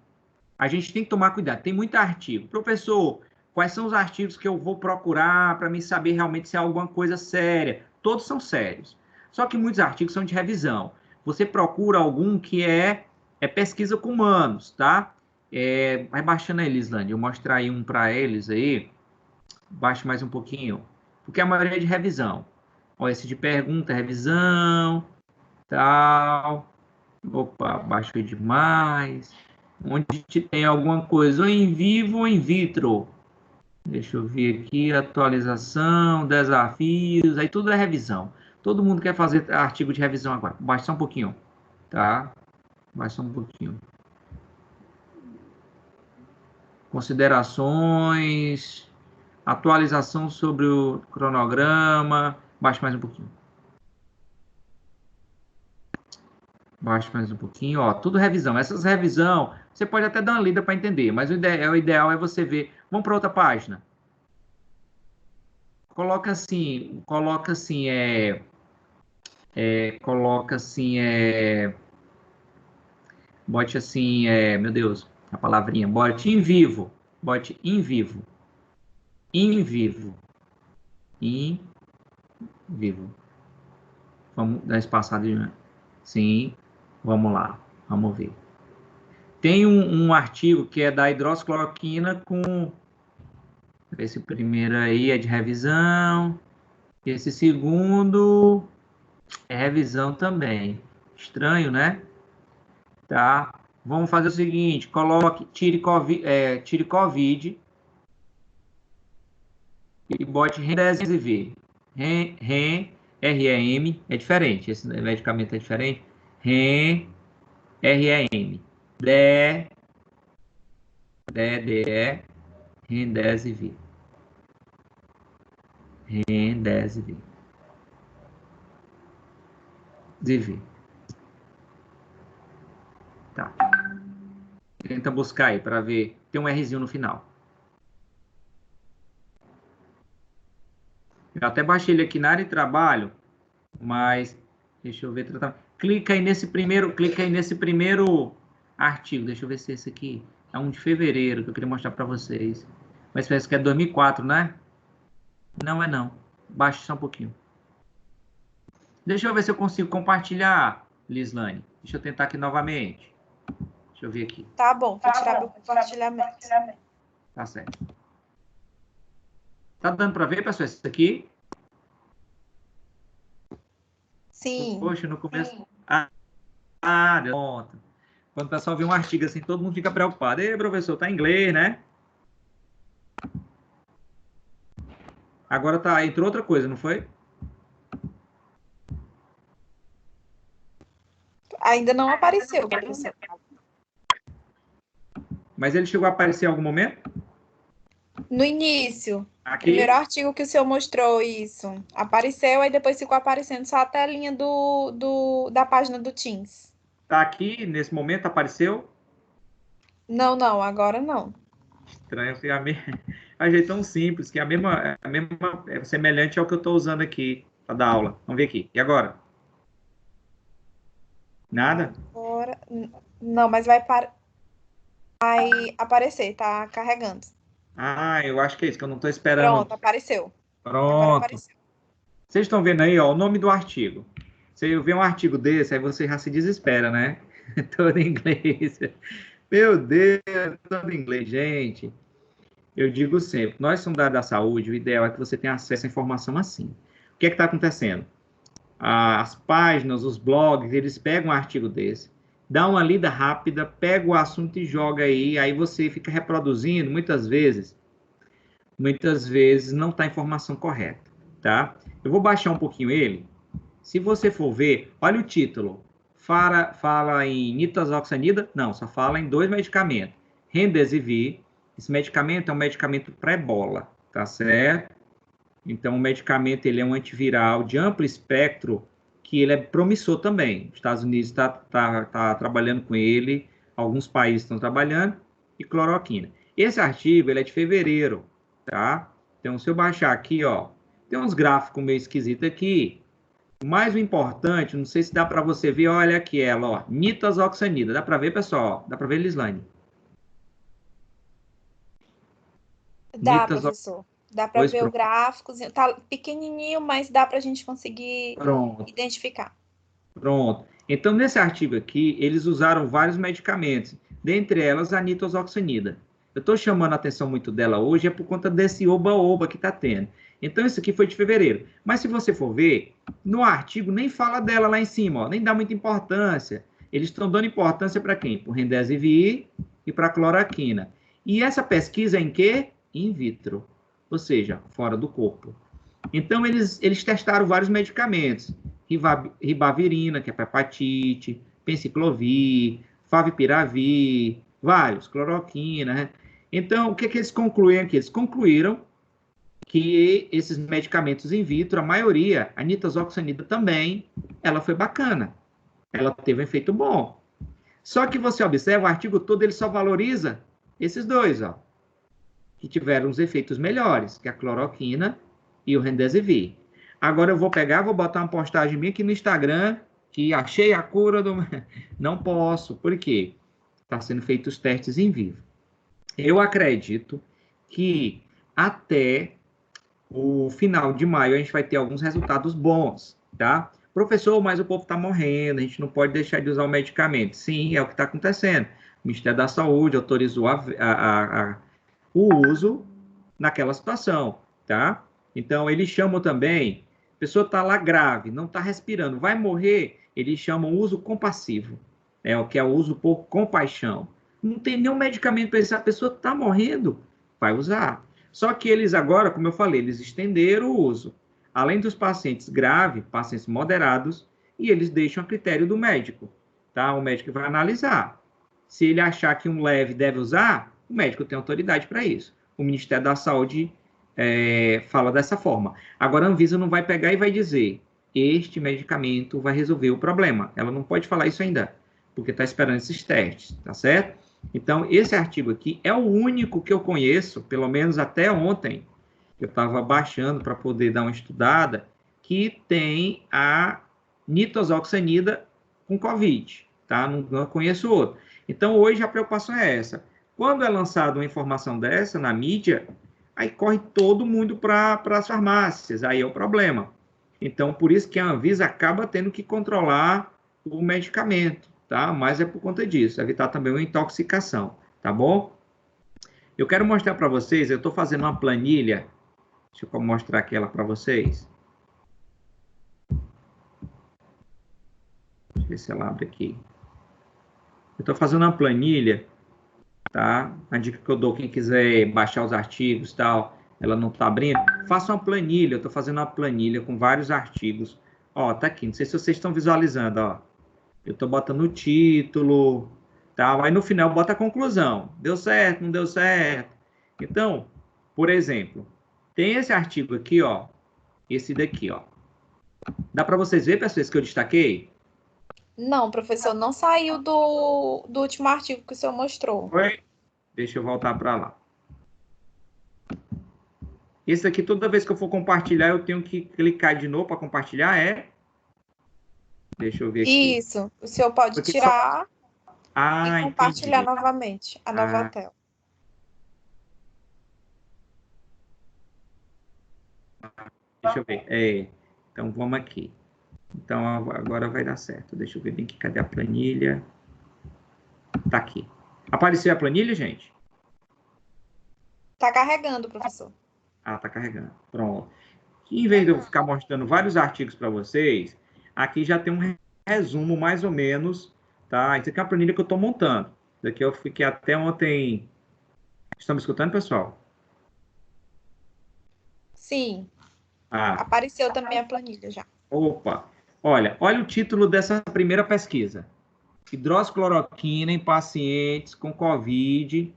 A gente tem que tomar cuidado. Tem muito artigo. Professor, quais são os artigos que eu vou procurar para me saber realmente se é alguma coisa séria? Todos são sérios. Só que muitos artigos são de revisão. Você procura algum que é pesquisa com humanos, tá? Vai baixando aí, Lislane. Eu mostrar aí um para eles aí. Baixe mais um pouquinho. Porque a maioria é de revisão. Olha, esse de pergunta, revisão, tal. Opa, baixou demais. Onde tem alguma coisa, ou em vivo ou em vitro. Deixa eu ver aqui, atualização, desafios, aí tudo é revisão. Todo mundo quer fazer artigo de revisão agora. Baixa só um pouquinho, tá? Baixa só um pouquinho. Considerações, atualização sobre o cronograma. Baixa mais um pouquinho. Baixa mais um pouquinho, ó, tudo revisão. Essas revisão, você pode até dar uma lida para entender, mas o ideal é você ver. Vamos para outra página. Coloca assim, bote assim, meu Deus, a palavrinha, bote em vivo, em vivo. Vamos dar espaçado de... Sim, vamos lá, vamos ver. Tem um artigo que é da hidroxicloroquina com... Esse primeiro aí é de revisão. Esse segundo é revisão também. Estranho, né? Tá? Vamos fazer o seguinte, tire COVID e bote Remdesivir. REM é diferente, esse medicamento é diferente. REM. Remdesivir. Tá. Tenta buscar aí para ver. Tem um Rzinho no final. Eu até baixei ele aqui na área de trabalho, mas deixa eu ver. Clica aí nesse primeiro artigo. Deixa eu ver se esse aqui é um de fevereiro que eu queria mostrar para vocês. Mas parece que é 2004, né? Não é não. Baixa só um pouquinho. Deixa eu ver se eu consigo compartilhar, Lislane. Deixa eu tentar aqui novamente. Deixa eu ver aqui. Tá bom, vou tirar meu compartilhamento. Tá certo. Tá dando para ver, pessoal, isso aqui? Sim. Poxa, no começo... Sim. Deu conta. Quando o pessoal vê um artigo assim, todo mundo fica preocupado. Ei, professor, tá em inglês, né? Agora entrou outra coisa, não foi? Ainda não apareceu, professor. Mas ele chegou a aparecer em algum momento? No início. Aqui? Primeiro artigo que o senhor mostrou, isso. Apareceu, aí depois ficou aparecendo só a telinha da página do Teams. Tá aqui, nesse momento, apareceu? Não, agora não. Estranho, porque a gente é tão simples, que a mesma é semelhante ao que eu estou usando aqui para dar aula. Vamos ver aqui. E agora? Nada? Agora, não, mas vai aparecer, tá carregando. Eu acho que é isso, que eu não estou esperando. Pronto, apareceu. Pronto. Agora apareceu. Vocês estão vendo aí, ó, o nome do artigo. Você vê um artigo desse, aí você já se desespera, né? Todo em inglês. Meu Deus, todo em inglês, gente. Eu digo sempre, nós somos da área da saúde, o ideal é que você tenha acesso à informação assim. O que é que está acontecendo? As páginas, os blogs, eles pegam um artigo desse, dá uma lida rápida, pega o assunto e joga aí você fica reproduzindo, muitas vezes não está a informação correta, tá? Eu vou baixar um pouquinho ele. Se você for ver, olha o título. Fala em nitazoxanida? Não, só fala em 2 medicamentos. Remdesivir, esse medicamento é um medicamento pré-bola, tá certo? Então, o medicamento ele é um antiviral de amplo espectro, que ele é promissor também. Os Estados Unidos tá trabalhando com ele, alguns países estão trabalhando, e cloroquina. Esse artigo ele é de fevereiro, tá? Então, se eu baixar aqui, ó, tem uns gráficos meio esquisitos aqui. Mas o importante, não sei se dá para você ver, olha aqui ela, ó, nitazoxanida. Dá para ver, pessoal? Dá para ver, Lislane? Dá, professor. Dá para Pois ver o pronto. gráficozinho. Tá pequenininho, mas dá para a gente conseguir Pronto. identificar. Pronto. Então, nesse artigo aqui, eles usaram vários medicamentos, dentre elas a nitazoxanida. Eu estou chamando a atenção muito dela hoje, é por conta desse oba-oba que está tendo. Então, isso aqui foi de fevereiro. Mas se você for ver, no artigo nem fala dela lá em cima, ó, nem dá muita importância. Eles estão dando importância para quem? Para o Remdesivir e para a cloroquina. E essa pesquisa é em quê? In vitro, ou seja, fora do corpo. Então, eles testaram vários medicamentos. Ribavirina, que é para hepatite, penciclovir, favipiravir, vários, cloroquina, né? Então, o que eles concluíram aqui? Eles concluíram que esses medicamentos in vitro, a maioria, a nitazoxanida também, ela foi bacana. Ela teve um efeito bom. Só que você observa, o artigo todo ele só valoriza esses dois, ó, que tiveram os efeitos melhores, que é a cloroquina e o Remdesivir. Agora eu vou pegar, vou botar uma postagem minha aqui no Instagram, que achei a cura do... Não posso, por quê? Está sendo feitos testes em vivo. Eu acredito que até o final de maio a gente vai ter alguns resultados bons, tá? Professor, mas o povo está morrendo, a gente não pode deixar de usar o medicamento. Sim, é o que está acontecendo. O Ministério da Saúde autorizou o uso naquela situação, tá? Então, eles chamam também, a pessoa está lá grave, não está respirando, vai morrer, eles chamam uso compassivo, o que é o uso por compaixão. Não tem nenhum medicamento para isso, a pessoa está morrendo, vai usar. Só que eles agora, como eu falei, eles estenderam o uso. Além dos pacientes graves, pacientes moderados, e eles deixam a critério do médico, tá? O médico vai analisar. Se ele achar que um leve deve usar, o médico tem autoridade para isso. O Ministério da Saúde fala dessa forma. Agora, a Anvisa não vai pegar e vai dizer este medicamento vai resolver o problema. Ela não pode falar isso ainda, porque está esperando esses testes, tá certo? Então, esse artigo aqui é o único que eu conheço, pelo menos até ontem, que eu estava baixando para poder dar uma estudada, que tem a nitazoxanida com Covid, tá? Não conheço outro. Então, hoje a preocupação é essa. Quando é lançada uma informação dessa na mídia, aí corre todo mundo para as farmácias, aí é o problema. Então, por isso que a Anvisa acaba tendo que controlar o medicamento, tá? Mas é por conta disso, evitar também uma intoxicação, tá bom? Eu quero mostrar para vocês, eu estou fazendo uma planilha, deixa eu mostrar aquela para vocês. Deixa eu ver se ela abre aqui. Eu estou fazendo uma planilha, tá? A dica que eu dou, quem quiser baixar os artigos e tal, ela não está abrindo, faça uma planilha. Eu estou fazendo uma planilha com vários artigos. Ó, tá aqui, não sei se vocês estão visualizando, ó. Eu estou botando o título, tal. Aí no final bota a conclusão. Deu certo, não deu certo. Então, por exemplo, tem esse artigo aqui, ó. Esse daqui, ó. Dá para vocês verem, pessoas, que eu destaquei? Não, professor, não saiu do último artigo que o senhor mostrou. Foi? Deixa eu voltar para lá. Esse aqui, toda vez que eu for compartilhar, eu tenho que clicar de novo para compartilhar, Deixa eu ver aqui. Isso, o senhor pode Porque tirar e compartilhar entendi. novamente a nova tela. Deixa eu ver. Então, vamos aqui. Então, agora vai dar certo. Deixa eu ver bem aqui. Cadê a planilha? tá aqui. Apareceu a planilha, gente? Tá carregando, professor. Ah, tá carregando. Pronto. Em vez de eu ficar mostrando vários artigos para vocês, aqui já tem um resumo mais ou menos, tá? Isso aqui é a planilha que eu estou montando. Isso aqui eu fiquei até ontem. Estão me escutando, pessoal? Sim. Ah, Apareceu também a planilha já. opa. Olha o título dessa primeira pesquisa. Hidroxicloroquina em pacientes com COVID.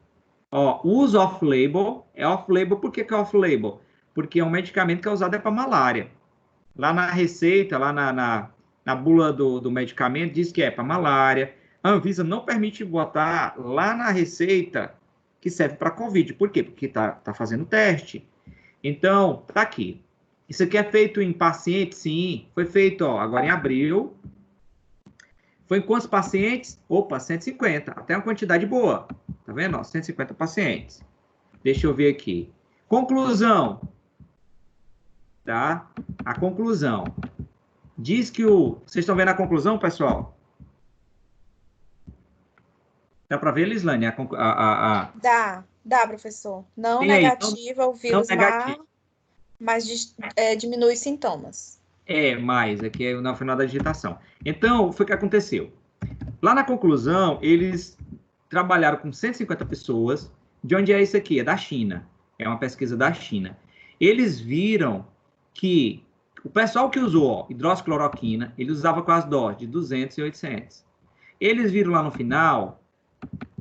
Ó, uso off-label. É off-label, por que é off-label? Porque é um medicamento que é usado para malária. Lá na receita, lá na bula do medicamento, diz que é para malária. A Anvisa não permite botar lá na receita que serve para COVID. Por quê? Porque tá fazendo teste. Então, tá aqui. Isso aqui é feito em pacientes? Sim. Foi feito, ó, agora em abril. Foi em quantos pacientes? Opa, 150. Até uma quantidade boa. Tá vendo? Ó, 150 pacientes. Deixa eu ver aqui. Conclusão. Tá? A conclusão. Diz que o... Vocês estão vendo a conclusão, pessoal? Dá para ver, Lislane? Dá, professor. Não Tem aí, negativa, o não vírus negativo. mas diminui os sintomas. Mais, aqui é no final da digitação. Então, foi o que aconteceu. Lá na conclusão, eles trabalharam com 150 pessoas. De onde é isso aqui? É da China. É uma pesquisa da China. Eles viram que o pessoal que usou hidroxicloroquina, ele usava com as doses de 200 e 800. Eles viram lá no final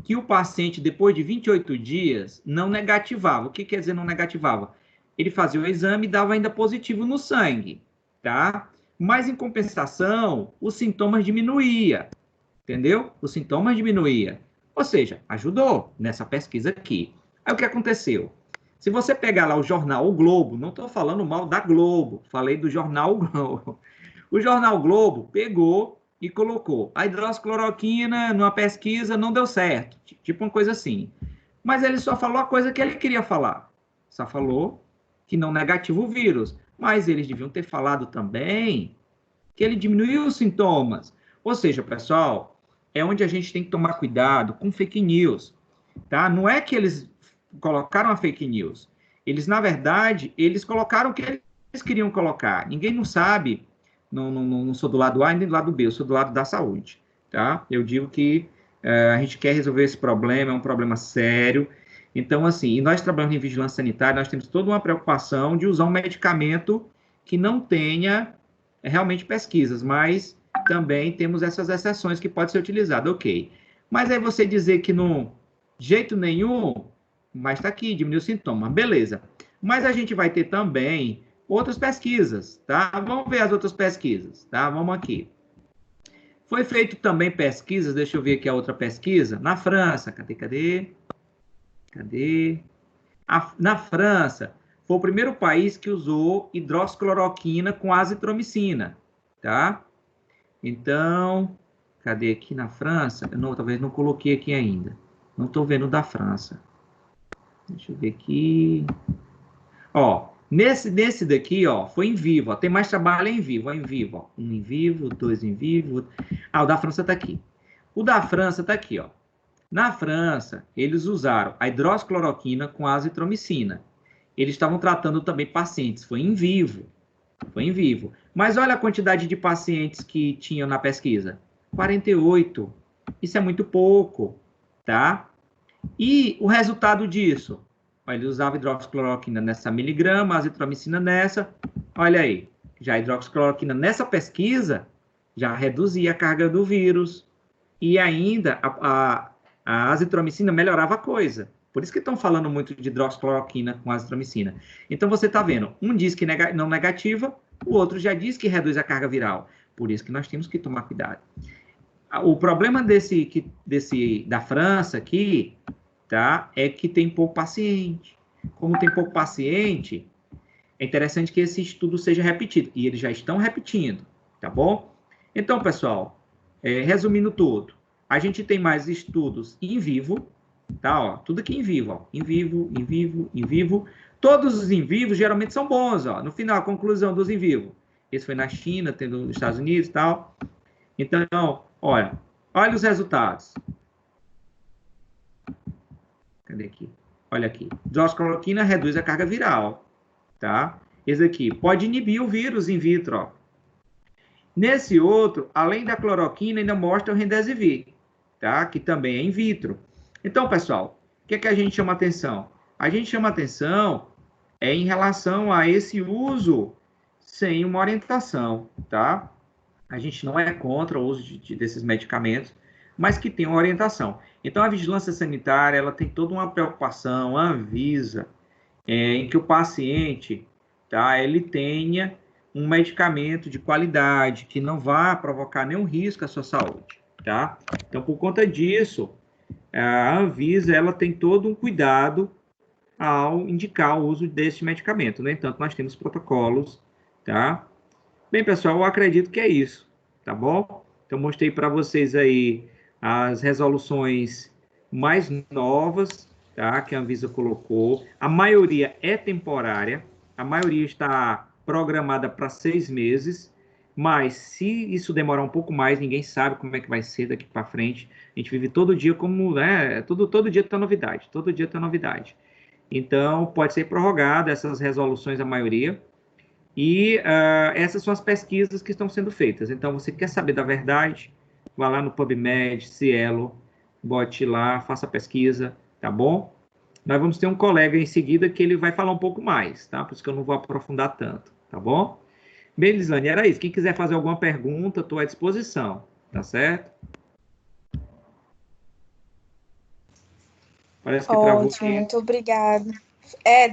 que o paciente, depois de 28 dias, não negativava. O que quer dizer não negativava? Ele fazia o exame e dava ainda positivo no sangue, tá? Mas, em compensação, os sintomas diminuía, entendeu? Os sintomas diminuía. Ou seja, ajudou nessa pesquisa aqui. Aí, o que aconteceu? Se você pegar lá o jornal O Globo, não estou falando mal da Globo, falei do jornal O Globo. O jornal Globo pegou e colocou a hidroxicloroquina numa pesquisa, não deu certo. Tipo uma coisa assim. Mas ele só falou a coisa que ele queria falar. Só falou que não negativa o vírus. Mas eles deviam ter falado também que ele diminuiu os sintomas. Ou seja, pessoal, é onde a gente tem que tomar cuidado com fake news. Tá? Não é que eles colocaram a fake news. Eles, na verdade, eles colocaram o que eles queriam colocar. Ninguém não sabe. Não sou do lado A nem do lado B, eu sou do lado da saúde, tá? Eu digo que a gente quer resolver esse problema, é um problema sério. Então, assim, e nós trabalhamos em vigilância sanitária, nós temos toda uma preocupação de usar um medicamento que não tenha realmente pesquisas, mas também temos essas exceções que pode ser utilizado, ok. Mas aí você dizer que não, de jeito nenhum, mas está aqui, diminui o sintoma, beleza. Mas a gente vai ter também outras pesquisas, tá? Vamos ver as outras pesquisas, tá? Vamos aqui. Foi feito também pesquisas, deixa eu ver aqui a outra pesquisa, na França, cadê? Na França, foi o primeiro país que usou hidroxicloroquina com azitromicina, tá? Então, cadê aqui na França? Talvez não coloquei aqui ainda. Não estou vendo da França. Deixa eu ver aqui. Ó, nesse daqui, ó, foi em vivo. Ó, tem mais trabalho em vivo. Ó, em vivo, ó. Um em vivo, dois em vivo. Ah, o da França está aqui. O da França está aqui, ó. Na França, eles usaram a hidroxicloroquina com azitromicina. Eles estavam tratando também pacientes. Foi em vivo. Foi em vivo. Mas olha a quantidade de pacientes que tinham na pesquisa. 48. Isso é muito pouco, tá? E o resultado disso? Olha, ele usava hidroxicloroquina nessa miligrama, azitromicina nessa. Olha aí, já a hidroxicloroquina nessa pesquisa já reduzia a carga do vírus. E ainda a azitromicina melhorava a coisa. Por isso que estão falando muito de hidroxicloroquina com azitromicina. Então, você está vendo, um diz que não negativa, o outro já diz que reduz a carga viral. Por isso que nós temos que tomar cuidado. O problema da França aqui, tá, é que tem pouco paciente. Como tem pouco paciente, é interessante que esse estudo seja repetido. E eles já estão repetindo, tá bom? Então, pessoal, resumindo tudo, a gente tem mais estudos em vivo, tá? Ó, tudo aqui em vivo, ó. Em vivo, em vivo, em vivo. Todos os em vivos geralmente são bons, ó. No final, a conclusão dos em vivo. Esse foi na China, tem nos Estados Unidos e tal. Então, olha os resultados. Cadê aqui? Olha aqui. Hidroxicloroquina reduz a carga viral, tá? Esse aqui pode inibir o vírus in vitro, ó. Nesse outro, além da cloroquina, ainda mostra o remdesivir, tá? Que também é in vitro. Então, pessoal, o que é que a gente chama atenção? A gente chama atenção em relação a esse uso sem uma orientação, tá? A gente não é contra o uso desses medicamentos, mas que tem uma orientação. Então, a vigilância sanitária, ela tem toda uma preocupação, a Anvisa, em que o paciente, tá, ele tenha um medicamento de qualidade, que não vá provocar nenhum risco à sua saúde, tá? Então, por conta disso, a Anvisa, ela tem todo um cuidado ao indicar o uso desse medicamento. No entanto, nós temos protocolos, tá? Bem, pessoal, eu acredito que é isso, tá bom? Então, mostrei para vocês aí as resoluções mais novas, tá? Que a Anvisa colocou. A maioria é temporária, a maioria está programada para 6 meses, mas se isso demorar um pouco mais, ninguém sabe como é que vai ser daqui para frente. A gente vive todo dia como, né? Todo dia tem novidade, todo dia tem novidade. Então, pode ser prorrogada essas resoluções, a maioria, e essas são as pesquisas que estão sendo feitas. Então, você quer saber da verdade? Vá lá no PubMed, Cielo, bote lá, faça a pesquisa, tá bom? Nós vamos ter um colega em seguida que ele vai falar um pouco mais, tá? Por isso que eu não vou aprofundar tanto, tá bom? Bem, Lislane, era isso. Quem quiser fazer alguma pergunta, estou à disposição, tá certo? Parece que travou Ótimo, aqui. muito obrigada.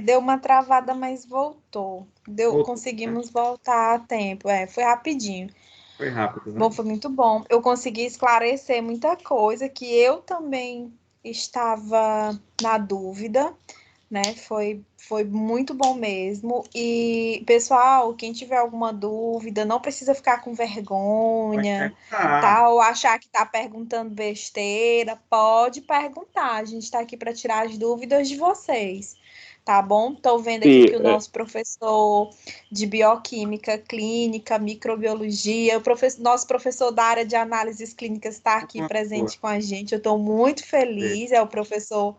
Deu uma travada, mas voltou. Conseguimos voltar a tempo. Foi rapidinho. Foi rápido, né? Bom, foi muito bom. Eu consegui esclarecer muita coisa que eu também estava na dúvida, né? Foi muito bom mesmo. E, pessoal, quem tiver alguma dúvida, não precisa ficar com vergonha, tá? Ou achar que tá perguntando besteira, pode perguntar. A gente está aqui para tirar as dúvidas de vocês, tá bom? Estou vendo aqui que o nosso professor de bioquímica clínica, microbiologia, nosso professor da área de análises clínicas está aqui presente com a gente. Eu estou muito feliz, é o professor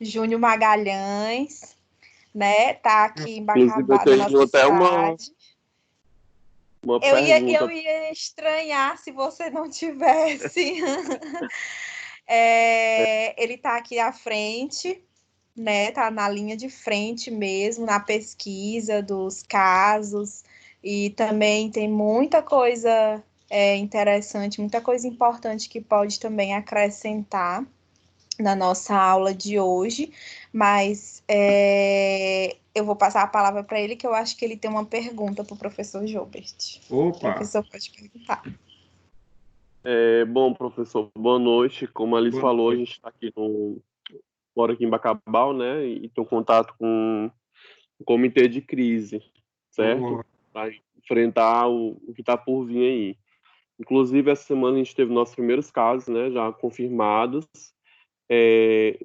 Júnior Magalhães, né? Tá aqui em Bacabal, na nossa cidade. Eu ia estranhar se você não tivesse. Ele tá aqui à frente, né? Tá na linha de frente mesmo, na pesquisa dos casos, e também tem muita coisa interessante, muita coisa importante que pode também acrescentar na nossa aula de hoje, mas eu vou passar a palavra para ele, que eu acho que ele tem uma pergunta para o professor Joubert. Opa! O professor pode perguntar. Bom, professor, boa noite. Como a Alice falou, a gente está aqui moro aqui em Bacabal, né? E estou em contato com o comitê de crise, certo? Para enfrentar o que está por vir aí. Inclusive, essa semana a gente teve nossos primeiros casos, né? Já confirmados.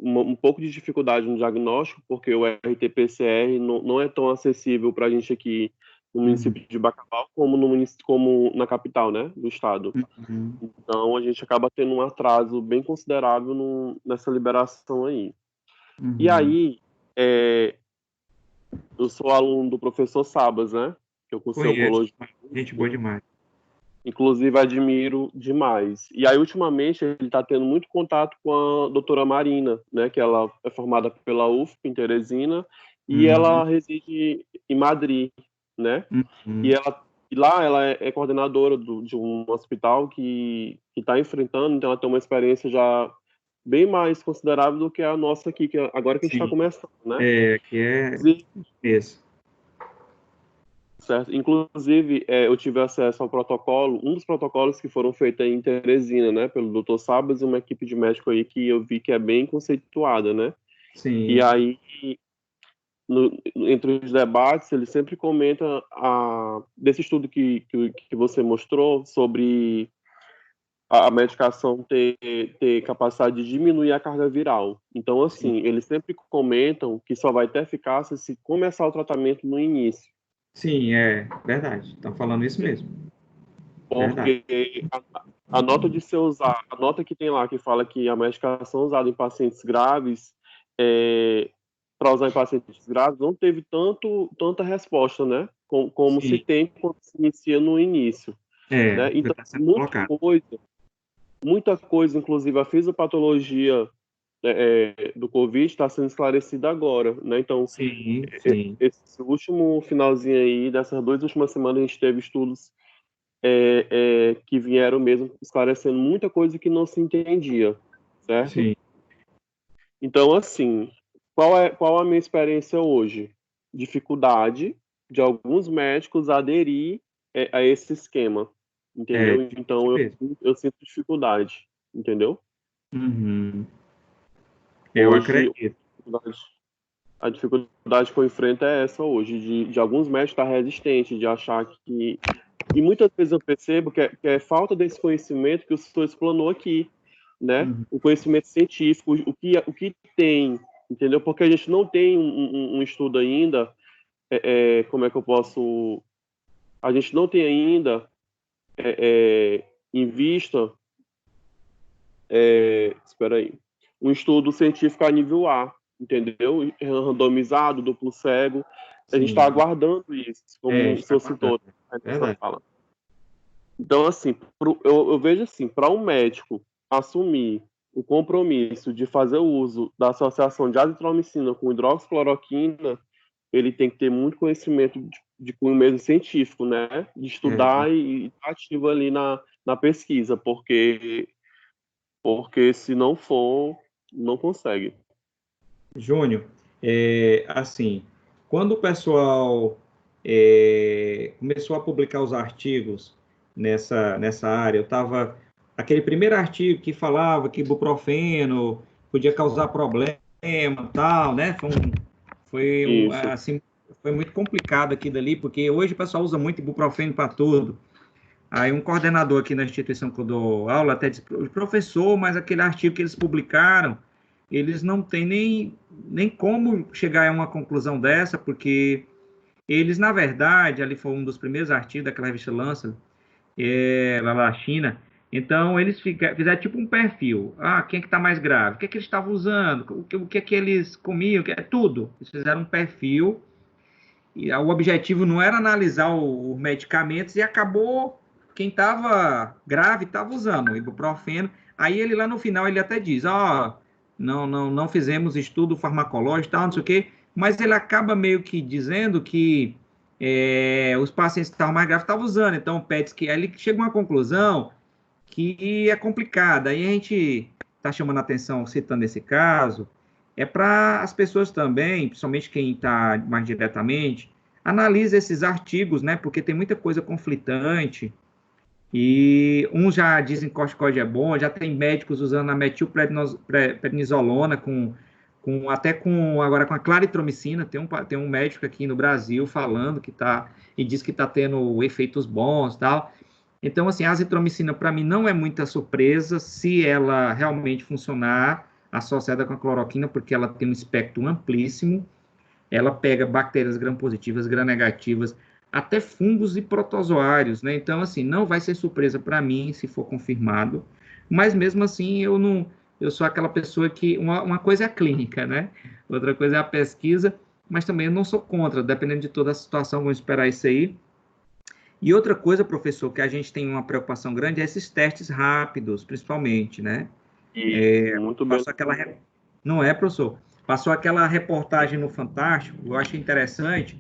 Um pouco de dificuldade no diagnóstico, porque o RT-PCR não é tão acessível para a gente aqui no município de Bacabal como na capital, né, do estado. Então, a gente acaba tendo um atraso bem considerável nessa liberação aí. E aí, eu sou aluno do professor Sabas, né, que eu curso oncologia. Gente boa demais. Inclusive, admiro demais. E aí, ultimamente, ele está tendo muito contato com a doutora Marina, né, que ela é formada pela UFP, em Teresina, e ela reside em Madrid, né? E lá ela é coordenadora de um hospital que está enfrentando, então ela tem uma experiência já bem mais considerável do que a nossa aqui, agora que a gente está começando, né? Que é isso. Certo. Inclusive, eu tive acesso ao protocolo, um dos protocolos que foram feitos em Teresina, né, pelo Dr. Sabas e uma equipe de médico aí que eu vi que é bem conceituada, né? Sim. E aí, entre os debates, ele sempre comenta desse estudo que você mostrou sobre a medicação ter capacidade de diminuir a carga viral. Então, assim, eles sempre comentam que só vai ter eficácia se começar o tratamento no início. Sim, é verdade. Estão falando isso mesmo. Porque a nota de ser usada, a nota que tem lá que fala que a medicação usada em pacientes graves para usar em pacientes graves, não teve tanta resposta, né? Como se Sim. tem quando se inicia no início. Né? Então, Está sendo colocado. muita coisa, inclusive a fisiopatologia do Covid está sendo esclarecida agora, né? Então, Sim, sim. esse último finalzinho aí, dessas 2 últimas semanas, a gente teve estudos que vieram mesmo esclarecendo muita coisa que não se entendia, certo? Sim. Então, assim, qual a minha experiência hoje? Dificuldade de alguns médicos aderir a esse esquema, entendeu? Isso Então, mesmo. eu sinto dificuldade, entendeu? Uhum. Eu Hoje, acredito. a dificuldade que eu enfrento é essa hoje, de alguns médicos estar resistentes, de achar que... E muitas vezes eu percebo que é falta desse conhecimento que o senhor explanou aqui, né? Uhum. O conhecimento científico, o que tem, entendeu? Porque a gente não tem um estudo ainda, como é que eu posso... A gente não tem ainda em vista, espera aí, um estudo científico a nível A, entendeu? Randomizado, duplo cego. A gente está Sim. aguardando isso, como o Está senhor guardando. citou nessa Verdade. fala. Então, assim, eu vejo assim, para um médico assumir o compromisso de fazer o uso da associação de azitromicina com hidroxicloroquina, ele tem que ter muito conhecimento de cunho mesmo científico, né? De É. estudar e estar ativo ali na pesquisa, porque se não for, não consegue. Júnior, assim, quando o pessoal começou a publicar os artigos nessa área, eu estava... Aquele primeiro artigo que falava que ibuprofeno podia causar problema e tal, né? Isso. Assim, foi muito complicado aqui dali, porque hoje o pessoal usa muito ibuprofeno para tudo. Aí um coordenador aqui na instituição que eu dou aula até disse, professor, mas aquele artigo que eles publicaram, eles não têm nem como chegar a uma conclusão dessa, porque eles, na verdade, ali foi um dos primeiros artigos daquela revista Lancet, lá na China, então eles fizeram tipo um perfil. Ah, quem é que está mais grave? O que é que eles estavam usando? O que é que eles comiam? Tudo. Eles fizeram um perfil e o objetivo não era analisar os medicamentos e acabou quem estava grave estava usando o ibuprofeno. Aí ele lá no final ele até diz, não fizemos estudo farmacológico, tal, não sei o quê, mas ele acaba meio que dizendo que os pacientes que estavam mais graves estavam usando, então pede que aí ele chega a uma conclusão que é complicada. Aí a gente está chamando a atenção, citando esse caso, para as pessoas também, principalmente quem está mais diretamente, analise esses artigos, né? Porque tem muita coisa conflitante. E uns já dizem que corticoide é bom, já tem médicos usando a metilprednisolona agora com a claritromicina. Tem um médico aqui no Brasil falando que e diz que está tendo efeitos bons, tal. Então, assim, a azitromicina, para mim, não é muita surpresa se ela realmente funcionar associada com a cloroquina, porque ela tem um espectro amplíssimo. Ela pega bactérias gram-positivas, gram-negativas, até fungos e protozoários, né? Então, assim, não vai ser surpresa para mim se for confirmado, mas mesmo assim eu sou aquela pessoa que uma coisa é a clínica, né? Outra coisa é a pesquisa, mas também eu não sou contra, dependendo de toda a situação, vamos esperar isso aí. E outra coisa, professor, que a gente tem uma preocupação grande é esses testes rápidos, principalmente, né? Isso, muito bem. Passou aquela... Não é, professor? Passou aquela reportagem no Fantástico, eu acho interessante,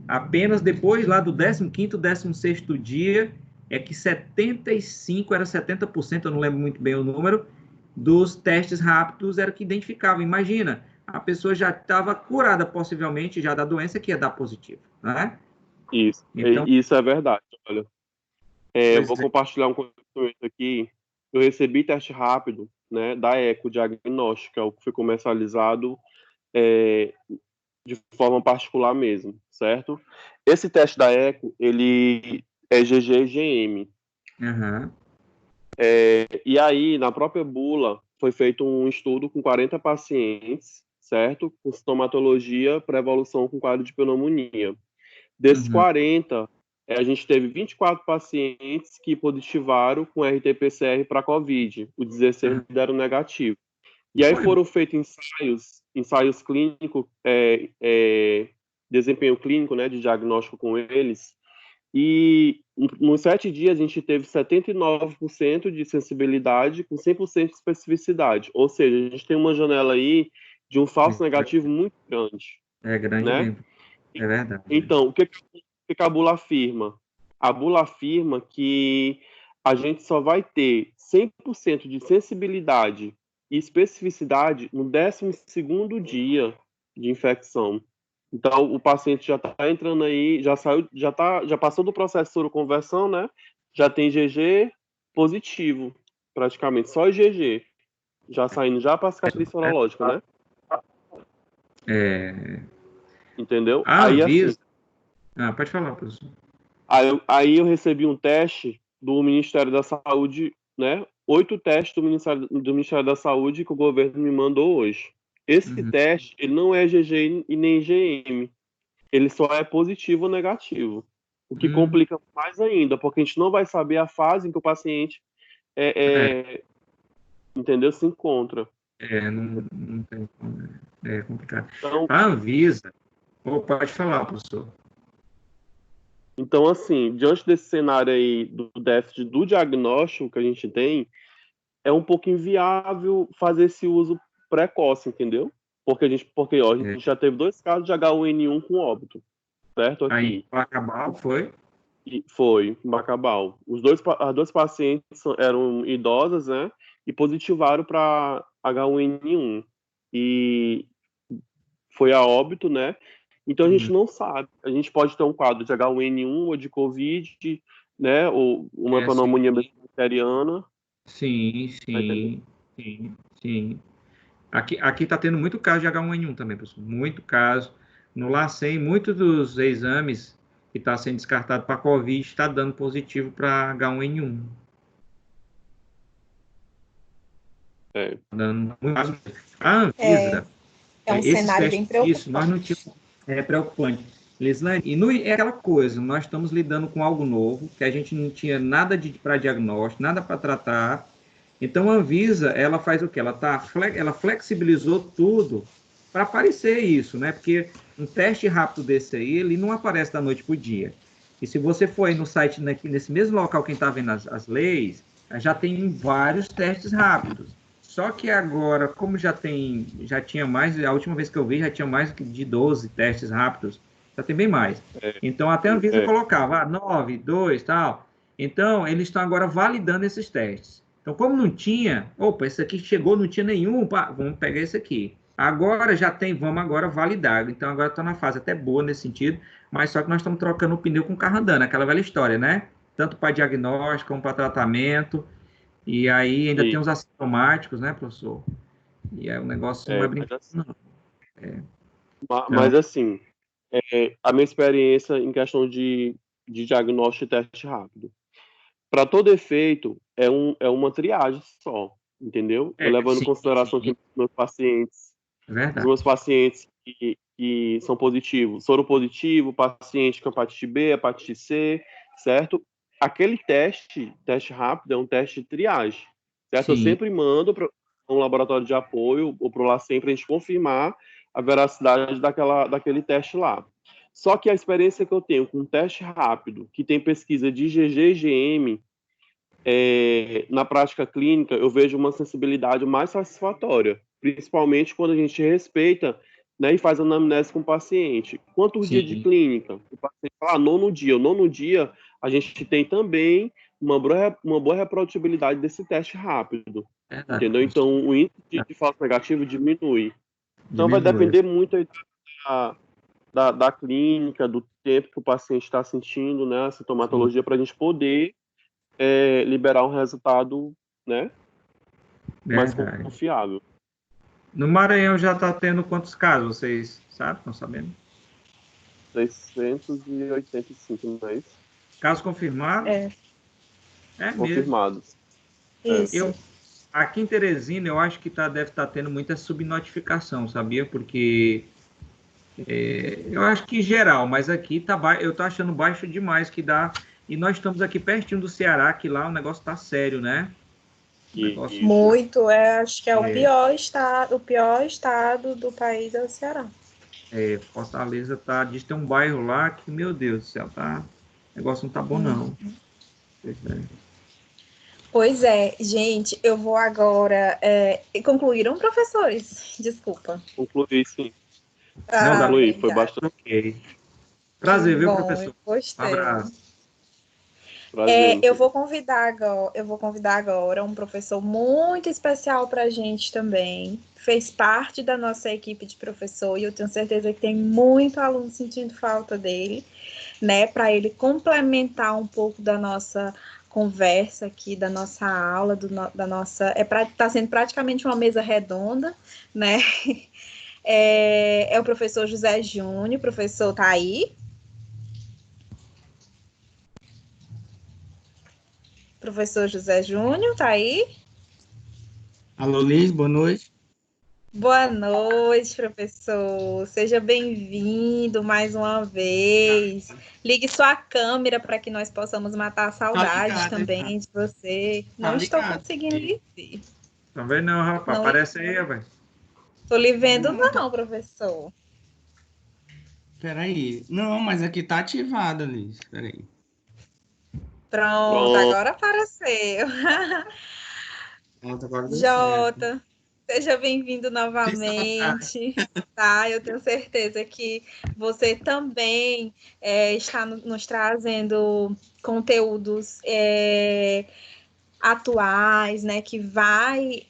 apenas depois lá do 15º, 16º dia, é que 75, era 70%, eu não lembro muito bem o número, dos testes rápidos era que identificavam. Imagina, a pessoa já estava curada possivelmente já da doença que ia dar positivo, né? Isso, Então, isso é verdade. Olha, eu vou pois é. compartilhar um conhecimento aqui. Eu recebi teste rápido, né, da Eco Diagnóstica, o que foi comercializado é, de forma particular mesmo, certo? Esse teste da Eco, ele é GG-GM. Uhum. E aí, na própria bula, foi feito um estudo com 40 pacientes, certo? Com sintomatologia pré-evolução com quadro de pneumonia. Desses Uhum. 40, a gente teve 24 pacientes que positivaram com RT-PCR para COVID. Os 16 deram negativo. E aí Foi. foram feitos ensaios ensaios clínicos, desempenho clínico, né, de diagnóstico com eles, e nos 7 dias a gente teve 79% de sensibilidade com 100% de especificidade. Ou seja, a gente tem uma janela aí de um falso negativo muito grande. É grande né? mesmo. É verdade. Então, o que a bula afirma? A bula afirma que a gente só vai ter 100% de sensibilidade e especificidade no 12º dia de infecção. Então, o paciente já está entrando aí, já passou do processo de soroconversão, né? Já tem IgG positivo, praticamente, só IgG. Já saindo já para a cicatriz sorológica, né? Entendeu? Aí, assim, pode falar, professor. Aí eu recebi um teste do Ministério da Saúde, né? 8 testes do Ministério da Saúde que o governo me mandou hoje. Esse teste, ele não é IgG e nem IgM. Ele só é positivo ou negativo. O que complica mais ainda, porque a gente não vai saber a fase em que o paciente entendeu? Se encontra. Não tem como. É complicado. Então, A Anvisa... pode falar, professor. Então, assim, diante desse cenário aí do déficit do diagnóstico que a gente tem, é um pouco inviável fazer esse uso precoce, entendeu? Porque a gente já teve 2 casos de H1N1 com óbito, certo? Aqui. Aí, Bacabal foi? Foi, em Bacabal. As 2 pacientes eram idosas, né? E positivaram para H1N1. E foi a óbito, né? Então a gente não sabe. A gente pode ter um quadro de H1N1 ou de Covid, né? Ou uma pneumonia bacteriana. Sim. Aqui está tendo muito caso de H1N1 também, pessoal. Muito caso. No LACEN, muitos dos exames que está sendo descartado para Covid está dando positivo para H1N1. Dando muito caso. A Anvisa... É um cenário bem preocupante. Isso, nós não tínhamos... É preocupante. Lislane, e é aquela coisa, nós estamos lidando com algo novo, que a gente não tinha nada para diagnóstico, nada para tratar. Então, a Anvisa, ela faz o quê? Ela flexibilizou tudo para aparecer isso, né? Porque um teste rápido desse aí, ele não aparece da noite para o dia. E se você for aí no site, nesse mesmo local, quem está vendo as leis, já tem vários testes rápidos. Só que agora, como já tinha mais, a última vez que eu vi, já tinha mais de 12 testes rápidos, já tem bem mais. Então, até a Anvisa colocava 9, 2, tal. Então, eles estão agora validando esses testes. Então, como não tinha, esse aqui chegou, não tinha nenhum, vamos pegar esse aqui. Agora já tem, vamos agora validar. Então, agora está na fase até boa nesse sentido, mas só que nós estamos trocando o pneu com o carro andando, aquela velha história, né? Tanto para diagnóstico como para tratamento. E aí ainda tem os assintomáticos, né, professor? E aí o negócio não é brincadeira, não. Mas assim, a minha experiência em questão de diagnóstico e teste rápido. Para todo efeito, é uma triagem só, entendeu? Eu levando em consideração que os meus pacientes que são positivos, soro positivo, paciente com hepatite B, hepatite C, certo? Aquele teste rápido, é um teste de triagem, certo? Sim. Eu sempre mando para um laboratório de apoio ou para o LACEN para a gente confirmar a veracidade daquele teste lá. Só que a experiência que eu tenho com um teste rápido, que tem pesquisa de IgG e IgM, na prática clínica, eu vejo uma sensibilidade mais satisfatória, principalmente quando a gente respeita, né, e faz anamnese com o paciente. Quantos dias de clínica? O paciente fala, 9º dia. O 9º dia, a gente tem também uma boa reprodutibilidade desse teste rápido. Entendeu? Então, o índice de falso negativo diminui. Então, vai depender muito da clínica, do tempo que o paciente está sentindo, né, a sintomatologia, para a gente poder liberar um resultado, né, mais confiável. No Maranhão já está tendo quantos casos? Vocês sabem? Estão sabendo? 685, não é isso? Casos confirmados? Confirmados. Isso. Aqui em Teresina, eu acho que deve estar tendo muita subnotificação, sabia? Porque eu acho que geral, mas aqui eu estou achando baixo demais que dá. E nós estamos aqui pertinho do Ceará, que lá o negócio está sério, né? Negócio muito, acho que é o pior estado do país é o Ceará. Fortaleza diz que tem um bairro lá que, meu Deus do céu, o negócio não tá bom, não. Pois é, gente, eu vou agora. Concluíram, professores? Desculpa. Concluí, sim. Não dá. Concluí, foi bastante. Ok. Prazer, Que viu, bom, professor? eu gostei. Um abraço. Prazer, eu vou convidar agora um professor muito especial para a gente também. Fez parte da nossa equipe de professor e eu tenho certeza que tem muito aluno sentindo falta dele, né? Para ele complementar um pouco da nossa conversa aqui, da nossa aula, da nossa. Tá sendo praticamente uma mesa redonda, né? É o professor José Júnior, professor tá aí? Professor José Júnior, tá aí? Alô, Liz, boa noite. Boa noite, professor. Seja bem-vindo mais uma vez. Ligue sua câmera para que nós possamos matar a saudade ligado, também de você. Não estou conseguindo lhe ver. Também não, rapaz. Não Aparece aí, velho. Estou lhe vendo não, professor. Peraí. Não, mas aqui tá ativada, Liz. Peraí. Pronto, agora apareceu. Pronto, agora deu certo. Jota, seja bem-vindo novamente, tá? Eu tenho certeza que você também está nos trazendo conteúdos atuais, né? Que vai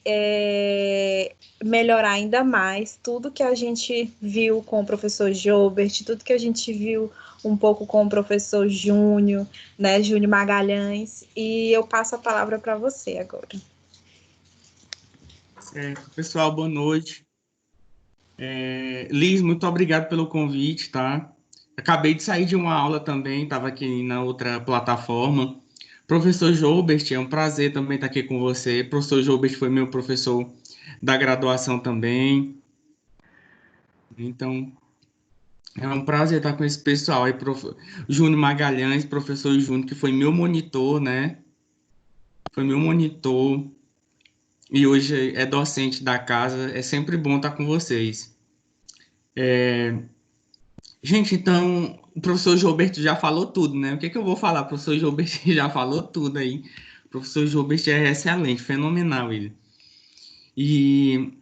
melhorar ainda mais tudo que a gente viu com o professor Jobert, tudo que a gente viu um pouco com o professor Júnior, né? Júnior Magalhães. E eu passo a palavra para você agora. Certo. Pessoal, boa noite. Liz, muito obrigado pelo convite, tá? Acabei de sair de uma aula também, estava aqui na outra plataforma. Professor Joubert, é um prazer também estar aqui com você. Professor Joubert foi meu professor da graduação também. Então, é um prazer estar com esse pessoal aí, Júnior Magalhães, professor Júnior, que foi meu monitor, né? Foi meu monitor e hoje é docente da casa. É sempre bom estar com vocês. Gente, então, o professor Gilberto já falou tudo, né? O que eu vou falar? O professor Gilberto já falou tudo aí. O professor Gilberto é excelente, fenomenal ele. E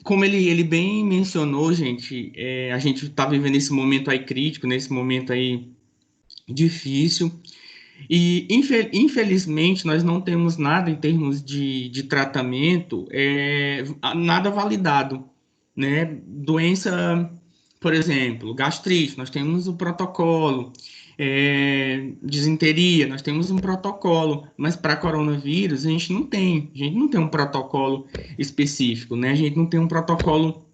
como ele bem mencionou, gente, a gente está vivendo esse momento aí crítico, nesse momento aí difícil. E, infelizmente, nós não temos nada em termos de tratamento, nada validado, né? Doença, por exemplo, gastrite, nós temos o protocolo, disenteria, nós temos um protocolo, mas para coronavírus a gente não tem um protocolo específico, né? A gente não tem um protocolo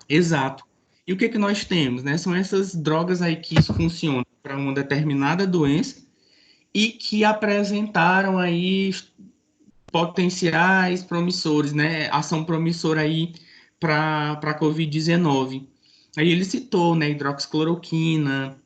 exato. E o que nós temos, né? São essas drogas aí que funcionam para uma determinada doença, e que apresentaram aí potenciais promissores, né? Ação promissora aí para a Covid-19. Aí ele citou, né, hidroxicloroquina,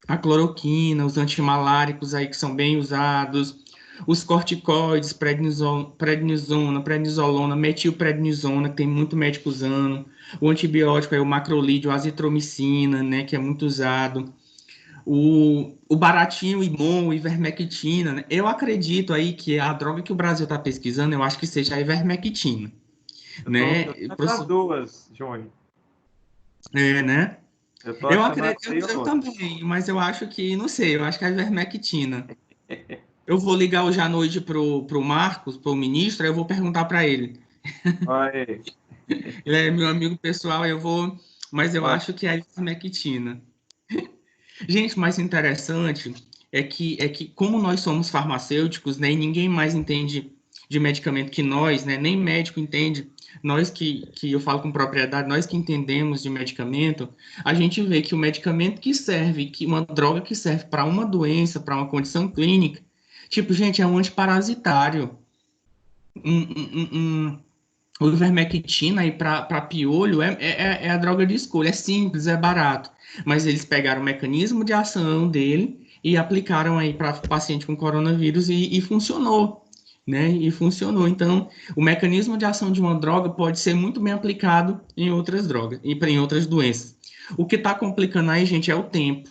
a cloroquina, os antimaláricos aí que são bem usados, os corticoides, prednisolona, metilprednisona, que tem muito médico usando, o antibiótico é o macrolídeo, a azitromicina, né, que é muito usado. O baratinho e bom, o ivermectina, né? Eu acredito aí que a droga que o Brasil está pesquisando, eu acho que seja a ivermectina, né? As duas, Johnny. Né? Eu acredito, eu também, mas eu acho que, não sei, eu acho que é a ivermectina. Eu vou ligar hoje à noite pro Marcos, pro ministro, aí eu vou perguntar para ele. Aí. Ele é meu amigo pessoal, mas eu acho que é a ivermectina. Gente, mais interessante é que como nós somos farmacêuticos, né, e ninguém mais entende de medicamento que nós, né, nem médico entende, nós que eu falo com propriedade, nós que entendemos de medicamento, a gente vê que o medicamento que serve, que uma droga que serve para uma doença, para uma condição clínica, tipo, gente, é um antiparasitário. O ivermectina aí para piolho é a droga de escolha, é simples, é barato. Mas eles pegaram o mecanismo de ação dele e aplicaram aí para paciente com coronavírus e funcionou. né? E funcionou. Então, o mecanismo de ação de uma droga pode ser muito bem aplicado em outras drogas, em outras doenças. O que está complicando aí, gente, é o tempo,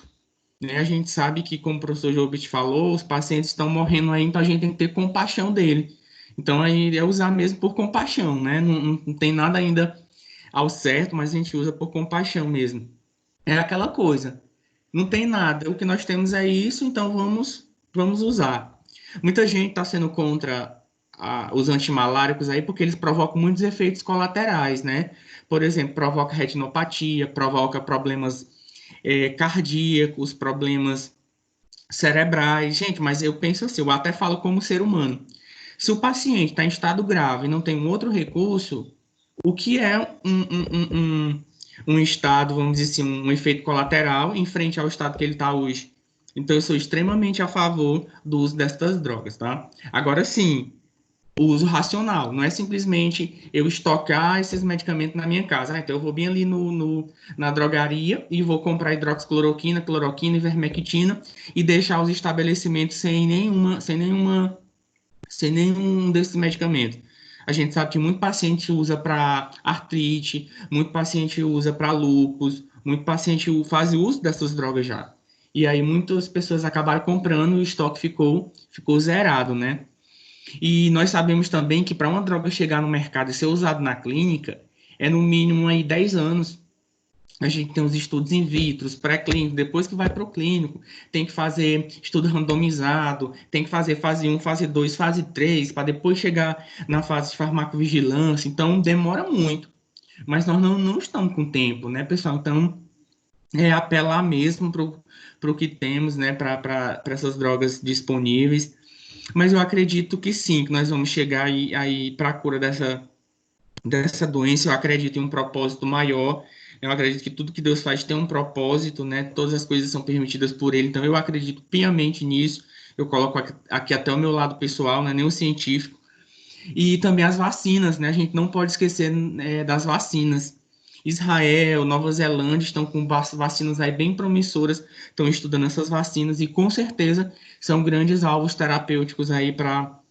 né? A gente sabe que, como o professor Jobert falou, os pacientes estão morrendo aí, então a gente tem que ter compaixão dele. Então, aí é usar mesmo por compaixão, né? Não tem nada ainda ao certo, mas a gente usa por compaixão mesmo. É aquela coisa, não tem nada, o que nós temos é isso, então vamos usar. Muita gente está sendo contra os antimaláricos aí porque eles provocam muitos efeitos colaterais, né? Por exemplo, provoca retinopatia, provoca problemas cardíacos, problemas cerebrais. Gente, mas eu penso assim, eu até falo como ser humano. Se o paciente está em estado grave e não tem um outro recurso, o que é um estado, vamos dizer assim, um efeito colateral em frente ao estado que ele está hoje? Então, eu sou extremamente a favor do uso destas drogas, tá? Agora, sim, o uso racional, não é simplesmente eu estocar esses medicamentos na minha casa. Então, eu vou bem ali na drogaria e vou comprar hidroxicloroquina, cloroquina e vermectina e deixar os estabelecimentos sem nenhum desses medicamentos. A gente sabe que muito paciente usa para artrite, muito paciente usa para lúpus, muito paciente faz uso dessas drogas já. E aí muitas pessoas acabaram comprando e o estoque ficou zerado, né? E nós sabemos também que para uma droga chegar no mercado e ser usada na clínica, é no mínimo aí 10 anos. A gente tem os estudos in vitro, pré-clínicos, depois que vai para o clínico, tem que fazer estudo randomizado, tem que fazer fase 1, fase 2, fase 3, para depois chegar na fase de farmacovigilância. Então, demora muito. Mas nós não estamos com tempo, né, pessoal? Então, apelar mesmo para o que temos, né, para essas drogas disponíveis. Mas eu acredito que sim, que nós vamos chegar aí para a cura dessa doença. Eu acredito em um propósito maior. Eu acredito que tudo que Deus faz tem um propósito, né? Todas as coisas são permitidas por Ele. Então, eu acredito piamente nisso. Eu coloco aqui até o meu lado pessoal, né? Nem o científico. E também as vacinas, né? A gente não pode esquecer das vacinas. Israel, Nova Zelândia estão com vacinas aí bem promissoras, estão estudando essas vacinas e com certeza são grandes alvos terapêuticos aí para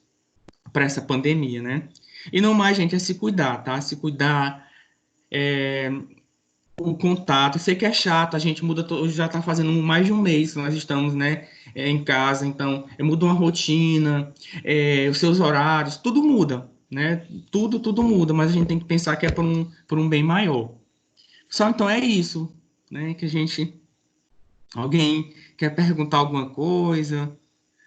essa pandemia, né? E não mais, gente, é se cuidar, tá? Se cuidar, o contato. Eu sei que é chato, a gente muda, hoje já está fazendo mais de um mês que nós estamos, né, em casa, então muda uma rotina, os seus horários, tudo muda, né? Tudo muda, mas a gente tem que pensar que é por um bem maior. Só então é isso, né? Que a gente. Alguém quer perguntar alguma coisa?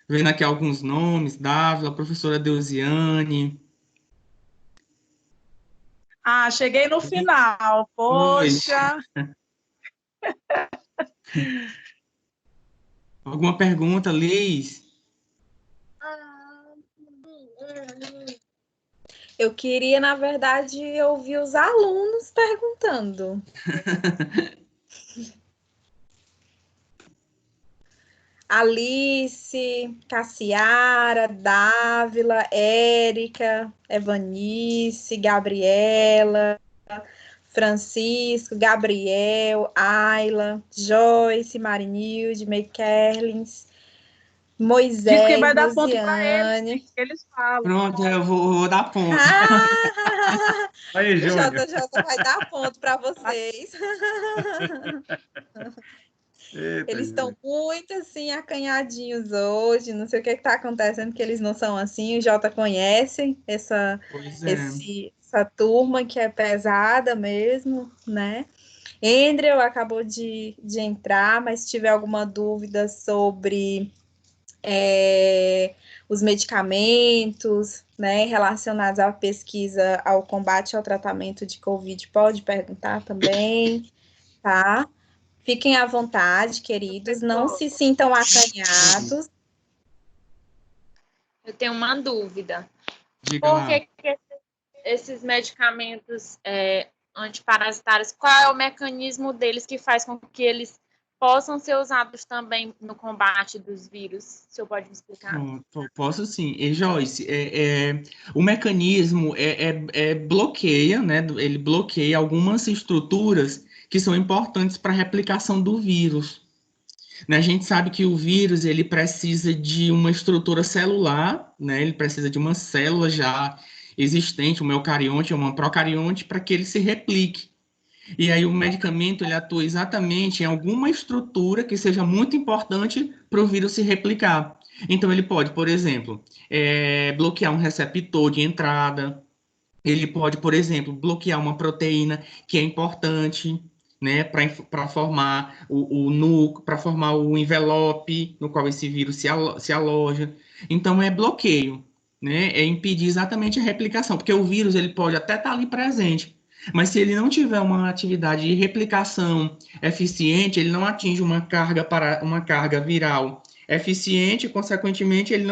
Vendo aqui alguns nomes, Dávila, professora Deusiane. Ah, cheguei no final, poxa. Alguma pergunta, Liz? Eu queria, na verdade, ouvir os alunos perguntando. Alice, Cassiara, Dávila, Érica, Evanice, Gabriela, Francisco, Gabriel, Ayla, Joyce, Marinilde, Meikerlins, Moisés, Diz que vai dar ponto para Rosiane. eles falam. Pronto, eu vou dar ponto. Aí, O Júnior. JJ vai dar ponto para vocês. Eita, Eles estão Júnior. muito assim acanhadinhos hoje. Não sei o que está acontecendo, que eles não são assim. O Jota conhece essa turma que é pesada mesmo, né? Andrew acabou de entrar, mas se tiver alguma dúvida sobre os medicamentos, né, relacionados à pesquisa, ao combate ao tratamento de Covid, pode perguntar também, tá? Fiquem à vontade, queridos, não se sintam acanhados. Eu tenho uma dúvida. Diga Por lá. que esses medicamentos antiparasitários, qual é o mecanismo deles que faz com que eles possam ser usados também no combate dos vírus? O senhor pode me explicar? Posso sim. Joyce, o mecanismo bloqueia, né? Ele bloqueia algumas estruturas que são importantes para a replicação do vírus. Né? A gente sabe que o vírus ele precisa de uma estrutura celular, né? Ele precisa de uma célula já existente, uma eucarionte ou uma procarionte, para que ele se replique. E aí o medicamento ele atua exatamente em alguma estrutura que seja muito importante para o vírus se replicar. Então ele pode, por exemplo, bloquear um receptor de entrada, ele pode, por exemplo, bloquear uma proteína que é importante, né, para formar o núcleo, para formar o envelope no qual esse vírus se aloja. Então, é bloqueio, né, é impedir exatamente a replicação, porque o vírus ele pode até estar ali presente, mas se ele não tiver uma atividade de replicação eficiente, ele não atinge uma carga viral eficiente, consequentemente, ele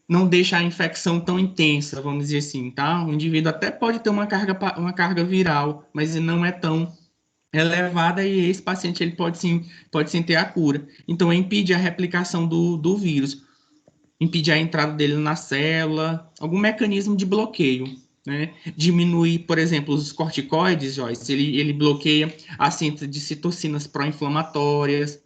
não deixa a infecção tão intensa, vamos dizer assim, tá? O indivíduo até pode ter uma carga viral, mas não é tão elevada e esse paciente ele pode sim ter a cura. Então, é impedir a replicação do vírus, impedir a entrada dele na célula, algum mecanismo de bloqueio, né? Diminuir, por exemplo, os corticoides, Joyce, ele bloqueia a síntese de citocinas pró-inflamatórias,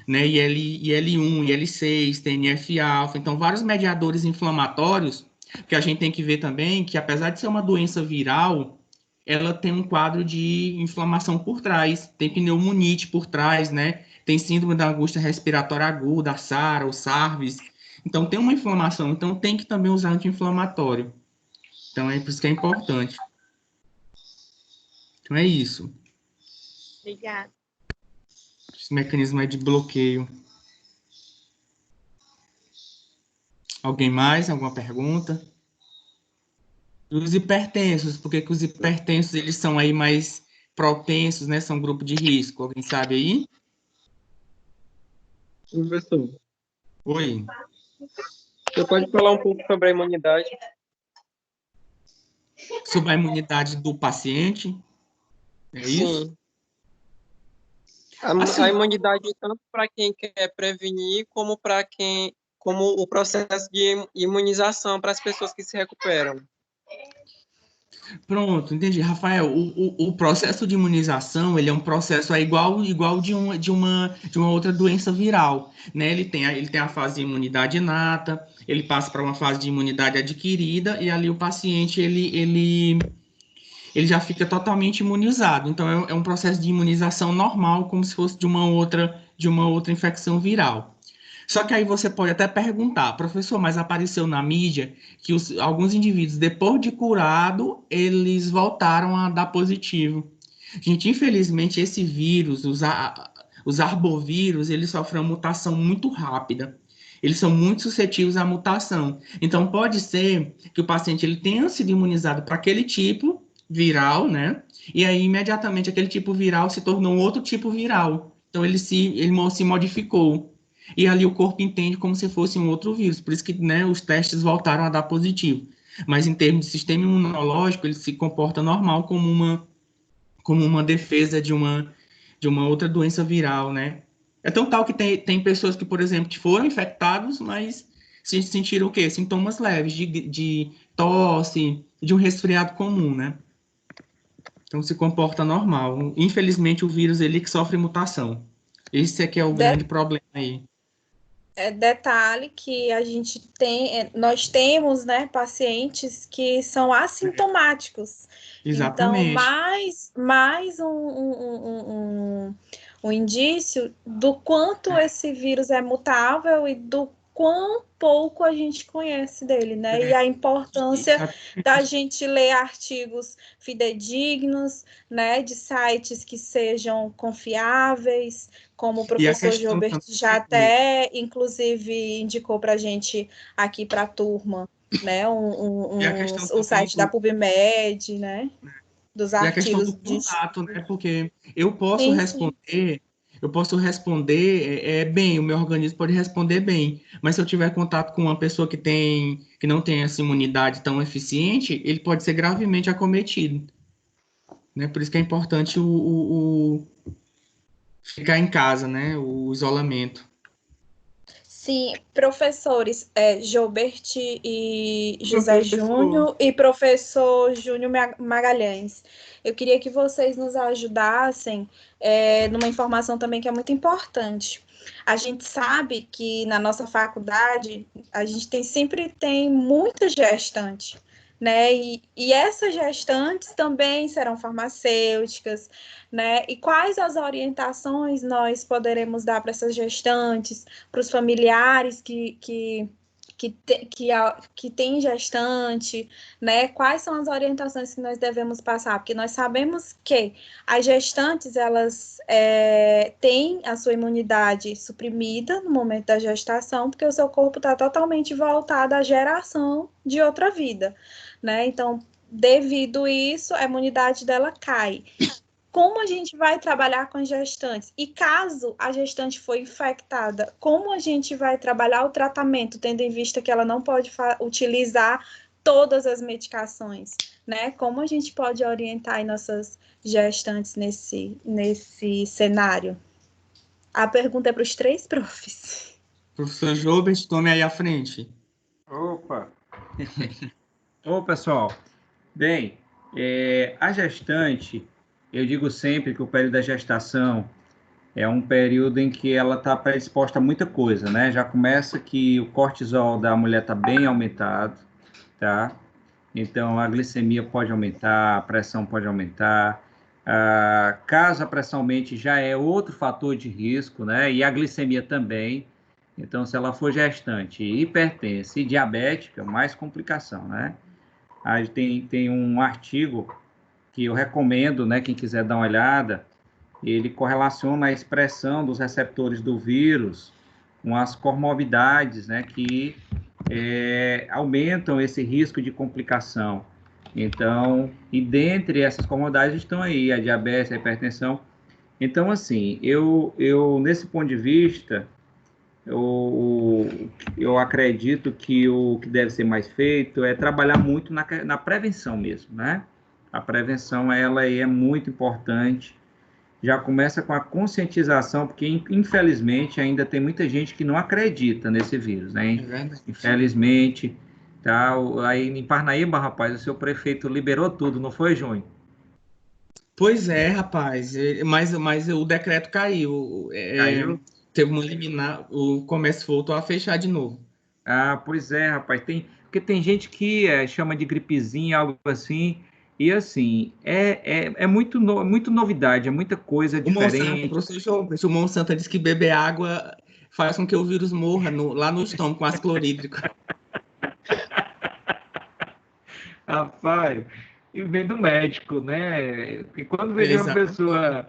né, IL-1, IL-6, TNF-alfa, então vários mediadores inflamatórios, que a gente tem que ver também que apesar de ser uma doença viral, ela tem um quadro de inflamação por trás, tem pneumonite por trás, né, tem síndrome da angústia respiratória aguda, a SARA, o SARVIS, então tem uma inflamação, então tem que também usar anti-inflamatório. Então é por isso que é importante. Então é isso. Obrigada. Esse mecanismo é de bloqueio. Alguém mais? Alguma pergunta? Os hipertensos, por que os hipertensos eles são aí mais propensos, né? São grupo de risco. Alguém sabe aí? Professor, Oi. você pode falar um pouco sobre a imunidade? Sobre a imunidade do paciente? É isso? Sim. Assim, A imunidade tanto para quem quer prevenir, como como o processo de imunização para as pessoas que se recuperam. pronto, entendi. Rafael, o processo de imunização, ele é um processo igual de uma outra doença viral, né? Ele tem a fase de imunidade inata, ele passa para uma fase de imunidade adquirida, e ali o paciente, ele já fica totalmente imunizado. Então, é um processo de imunização normal, como se fosse de uma outra infecção viral. Só que aí você pode até perguntar, professor, mas apareceu na mídia que alguns indivíduos, depois de curado, eles voltaram a dar positivo. Gente, infelizmente, esse vírus, os arbovírus, eles sofrem uma mutação muito rápida. Eles são muito suscetíveis à mutação. Então, pode ser que o paciente ele tenha sido imunizado para aquele tipo viral, né? E aí, imediatamente, aquele tipo viral se tornou um outro tipo viral. Então, ele se modificou. E ali o corpo entende como se fosse um outro vírus. Por isso que, né, os testes voltaram a dar positivo. Mas em termos de sistema imunológico, ele se comporta normal como uma defesa de uma outra doença viral, né? É tão tal que tem pessoas que, por exemplo, que foram infectados, mas se sentiram o quê? Sintomas leves de tosse, de um resfriado comum, né? Então se comporta normal. Infelizmente, o vírus ele que sofre mutação. Esse é que é o grande problema aí. Detalhe que nós temos, né, pacientes que são assintomáticos. Exatamente. Então, mais um indício do quanto esse vírus é mutável e do quão pouco a gente conhece dele, né? E a importância da gente ler artigos fidedignos, né, de sites que sejam confiáveis, como o professor Gilbert já até, inclusive, indicou para a gente aqui para a turma, né, o site da PubMed, né, dos artigos. E a questão do contato, né, porque eu posso responder bem, o meu organismo pode responder bem, mas se eu tiver contato com uma pessoa que não tem essa imunidade tão eficiente, ele pode ser gravemente acometido, né, por isso que é importante ficar em casa, né, o isolamento. Sim, professores Gilbert e José Professor. Júnior e professor Júnior Magalhães. Eu queria que vocês nos ajudassem numa informação também que é muito importante. A gente sabe que na nossa faculdade a gente sempre tem muita gestante, né? E essas gestantes também serão farmacêuticas, né? E quais as orientações nós poderemos dar para essas gestantes, para os familiares que têm gestante, né? Quais são as orientações que nós devemos passar? Porque nós sabemos que as gestantes, elas têm a sua imunidade suprimida no momento da gestação, porque o seu corpo está totalmente voltado à geração de outra vida, né? Então, devido a isso, a imunidade dela cai. Como a gente vai trabalhar com as gestantes? E caso a gestante foi infectada, como a gente vai trabalhar o tratamento, tendo em vista que ela não pode utilizar todas as medicações, né? Como a gente pode orientar as nossas gestantes nesse cenário? A pergunta é para os 3 profs. Professor Jobert, tome aí à frente. Opa! Ô, pessoal, bem, a gestante, eu digo sempre que o período da gestação é um período em que ela está predisposta a muita coisa, né? Já começa que o cortisol da mulher está bem aumentado, tá? Então, a glicemia pode aumentar, a pressão pode aumentar. Caso a pressão aumente, já é outro fator de risco, né? E a glicemia também. Então, se ela for gestante, hipertensa e diabética, mais complicação, né? Aí tem um artigo que eu recomendo, né? Quem quiser dar uma olhada, ele correlaciona a expressão dos receptores do vírus com as comorbidades, né? Que aumentam esse risco de complicação. Então, e dentre essas comorbidades estão aí a diabetes, a hipertensão. Então, assim, eu nesse ponto de vista, eu acredito que o que deve ser mais feito é trabalhar muito na prevenção mesmo, né? A prevenção, ela é muito importante. Já começa com a conscientização, porque, infelizmente, ainda tem muita gente que não acredita nesse vírus, né? Infelizmente, tá? Aí em Parnaíba, rapaz, o seu prefeito liberou tudo, não foi, Júnior? Pois é, rapaz, mas o decreto caiu. Caiu? Teve uma liminar, o comércio voltou a fechar de novo. Pois é, rapaz, porque tem gente que chama de gripezinha, algo assim, e assim, muito novidade, é muita coisa diferente. O Monsanto disse que beber água faz com que o vírus morra lá no estômago com ácido clorídrico. Rapaz, e vem do médico, né? E quando vem uma pessoa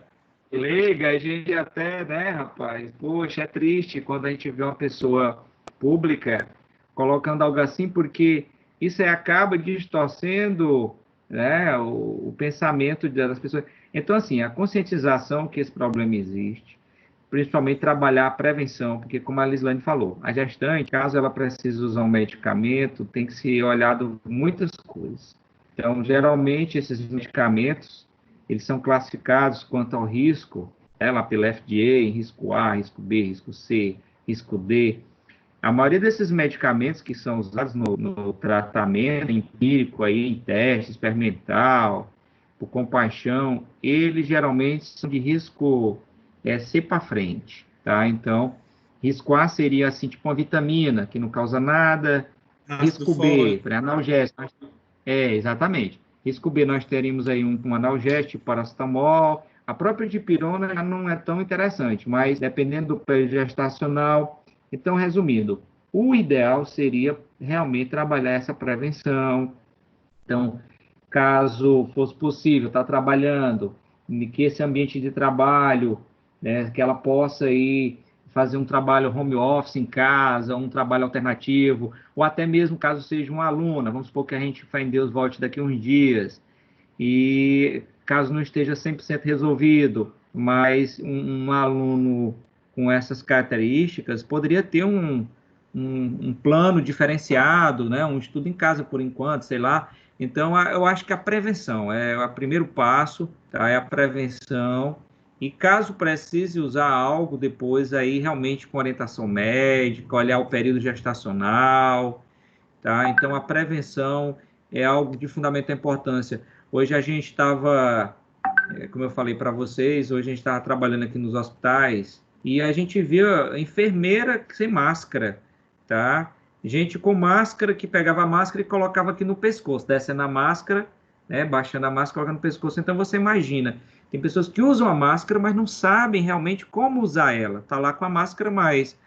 leiga, a gente até, né, rapaz? Poxa, é triste quando a gente vê uma pessoa pública colocando algo assim, porque isso acaba distorcendo, né, o pensamento das pessoas. Então, assim, a conscientização que esse problema existe, principalmente trabalhar a prevenção, porque, como a Lislane falou, a gestante, caso ela precise usar um medicamento, tem que ser olhado muitas coisas. Então, geralmente, esses medicamentos, eles são classificados quanto ao risco, lá pela FDA, risco A, risco B, risco C, risco D. A maioria desses medicamentos que são usados no tratamento empírico, aí, em teste experimental, por compaixão, eles geralmente são de risco C para frente, tá? Então, risco A seria, assim, tipo uma vitamina, que não causa nada. Risco B, analgésico. Exatamente. Risco B, nós teríamos aí um analgésico, paracetamol. A própria dipirona já não é tão interessante, mas dependendo do período gestacional. Então, resumindo, o ideal seria realmente trabalhar essa prevenção. Então, caso fosse possível, estar trabalhando, que esse ambiente de trabalho, né, que ela possa ir fazer um trabalho home office em casa, um trabalho alternativo, ou até mesmo caso seja uma aluna, vamos supor que a gente, fé em Deus, volte daqui a uns dias, e caso não esteja 100% resolvido, mas um aluno com essas características poderia ter um plano diferenciado, né, um estudo em casa por enquanto, sei lá. Então, eu acho que a prevenção é o primeiro passo, tá? É a prevenção, E caso precise usar algo depois, aí realmente com orientação médica, olhar o período gestacional, tá? Então, a prevenção é algo de fundamental importância. Hoje a gente estava, como eu falei para vocês, hoje a gente estava trabalhando aqui nos hospitais e a gente via enfermeira sem máscara, tá? Gente com máscara que pegava a máscara e colocava aqui no pescoço, descendo a máscara, né? Baixando a máscara, colocando no pescoço. Então, você imagina, tem pessoas que usam a máscara, mas não sabem realmente como usar ela. Tá lá com a máscara, mas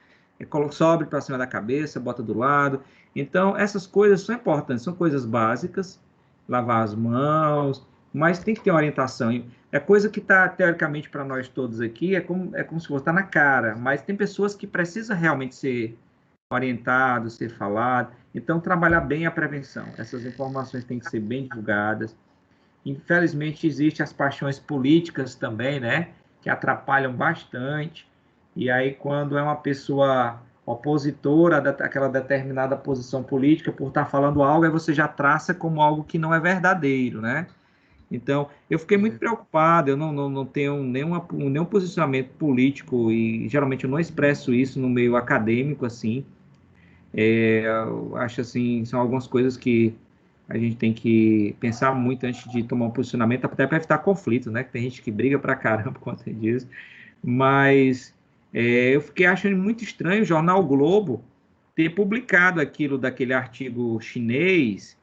sobe para cima da cabeça, bota do lado. Então, essas coisas são importantes, são coisas básicas, lavar as mãos, mas tem que ter uma orientação. É coisa que está, teoricamente, para nós todos aqui, é como se fosse estar na cara, mas tem pessoas que precisam realmente ser orientado, ser falado. Então, trabalhar bem a prevenção. Essas informações têm que ser bem divulgadas. Infelizmente, existem as paixões políticas também, né? Que atrapalham bastante. E aí, quando é uma pessoa opositora daquela determinada posição política, por estar falando algo, aí você já traça como algo que não é verdadeiro, né? Então, eu fiquei muito preocupado, eu não tenho nenhum posicionamento político e geralmente eu não expresso isso no meio acadêmico, assim. Eu acho, assim, são algumas coisas que a gente tem que pensar muito antes de tomar um posicionamento, até para evitar conflitos, né? Que tem gente que briga pra caramba por conta disso. Mas eu fiquei achando muito estranho o jornal Globo ter publicado aquilo daquele artigo chinês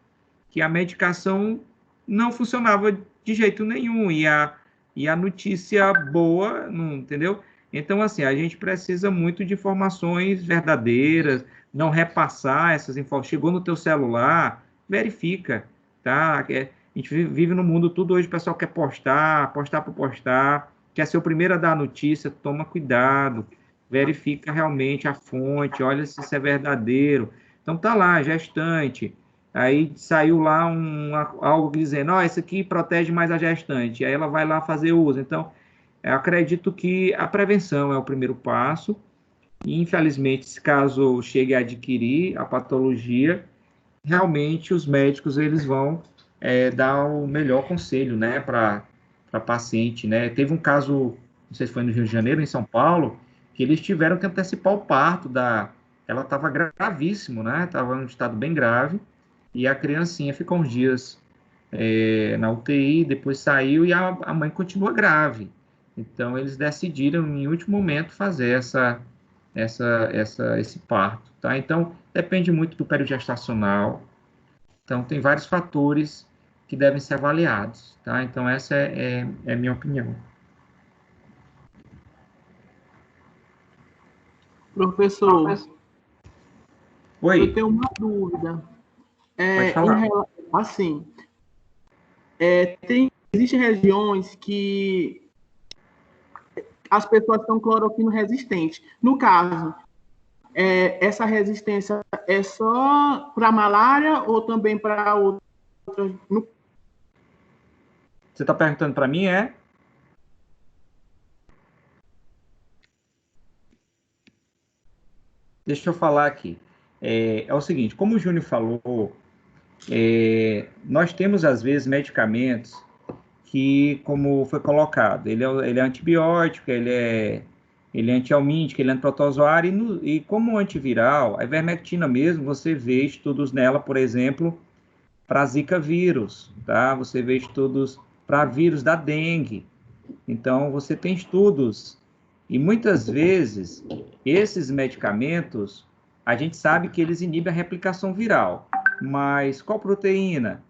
que a medicação não funcionava de jeito nenhum e a notícia boa, não, entendeu? Então, assim, a gente precisa muito de informações verdadeiras, não repassar essas informações. Chegou no teu celular, verifica, tá? A gente vive no mundo tudo hoje, o pessoal quer postar por postar, quer ser o primeiro a dar a notícia, toma cuidado, verifica realmente a fonte, olha se isso é verdadeiro. Então, tá lá, gestante, aí saiu lá algo dizendo, ó, isso aqui protege mais a gestante, aí ela vai lá fazer uso. Então, eu acredito que a prevenção é o primeiro passo, e infelizmente, se caso chegue a adquirir a patologia, realmente os médicos eles vão dar o melhor conselho, né, para paciente, né? Teve um caso, não sei se foi no Rio de Janeiro, em São Paulo, que eles tiveram que antecipar o parto ela estava gravíssimo, né? Estava em um estado bem grave, e a criancinha ficou uns dias na UTI, depois saiu e a mãe continua grave. Então, eles decidiram, em último momento, fazer esse parto, tá? Então, depende muito do período gestacional. Então, tem vários fatores que devem ser avaliados, tá? Então, essa é a minha opinião. Professor, Oi. eu tenho uma dúvida. Pode falar. Assim, existem regiões que as pessoas são cloroquina resistentes. No caso, essa resistência é só para malária ou também para outras? Você está perguntando para mim, é? Deixa eu falar aqui. É o seguinte, como o Júnior falou, nós temos, às vezes, medicamentos que, como foi colocado, ele é antibiótico, ele é antialmítico, ele é antiprotozoário, e como antiviral, a ivermectina mesmo, você vê estudos nela, por exemplo, para Zika vírus, tá? Você vê estudos para vírus da dengue. Então, você tem estudos, e muitas vezes, esses medicamentos, a gente sabe que eles inibem a replicação viral, mas qual proteína?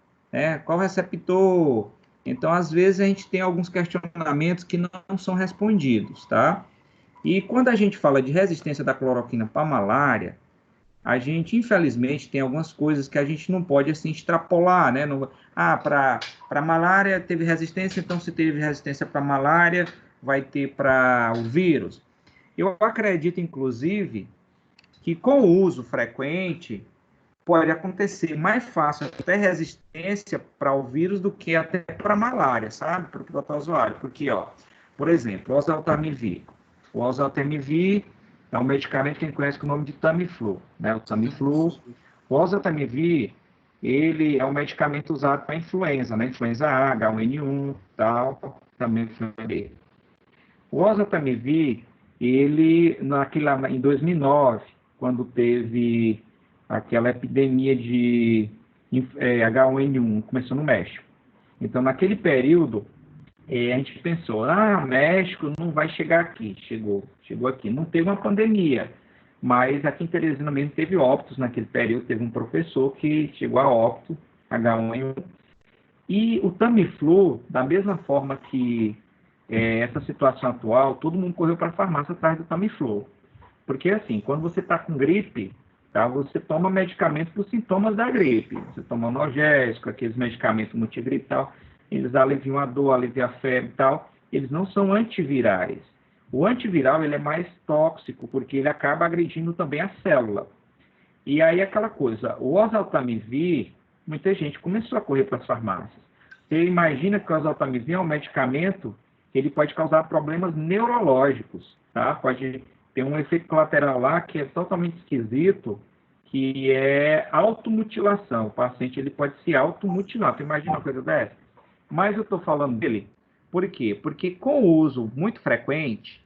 Qual receptor? Então, às vezes, a gente tem alguns questionamentos que não são respondidos, tá? E quando a gente fala de resistência da cloroquina para malária, a gente, infelizmente, tem algumas coisas que a gente não pode, assim, extrapolar, né? Para malária teve resistência, então se teve resistência para malária, vai ter para o vírus. Eu acredito, inclusive, que com o uso frequente, pode acontecer mais fácil até resistência para o vírus do que até para a malária, sabe? Para o protozoário. Porque, por exemplo, o oseltamivir. O oseltamivir é um medicamento que a gente conhece com o nome de Tamiflu, né? O Tamiflu. O oseltamivir, ele é um medicamento usado para influenza, né? Influenza A, H1N1, tal, também influenza B. O oseltamivir, ele, em 2009, quando teve aquela epidemia de H1N1, começou no México. Então, naquele período, a gente pensou, o México não vai chegar aqui. Chegou aqui. Não teve uma pandemia, mas aqui em Teresina mesmo teve óbitos naquele período. Teve um professor que chegou a óbito, H1N1. E o Tamiflu, da mesma forma que essa situação atual, todo mundo correu para a farmácia atrás do Tamiflu. Porque, assim, quando você está com gripe, tá, você toma medicamento para os sintomas da gripe. Você toma analgésico, aqueles medicamentos multigripe e tal, eles aliviam a dor, aliviam a febre e tal. Eles não são antivirais. O antiviral, ele é mais tóxico, porque ele acaba agredindo também a célula. E aí, aquela coisa, o oseltamivir, muita gente começou a correr para as farmácias. Você imagina que o oseltamivir é um medicamento que ele pode causar problemas neurológicos, tá? Pode ter um efeito colateral lá que é totalmente esquisito, que é automutilação. O paciente ele pode se automutilar. Você imagina uma coisa dessa? Mas eu estou falando dele, por quê? Porque com o uso muito frequente,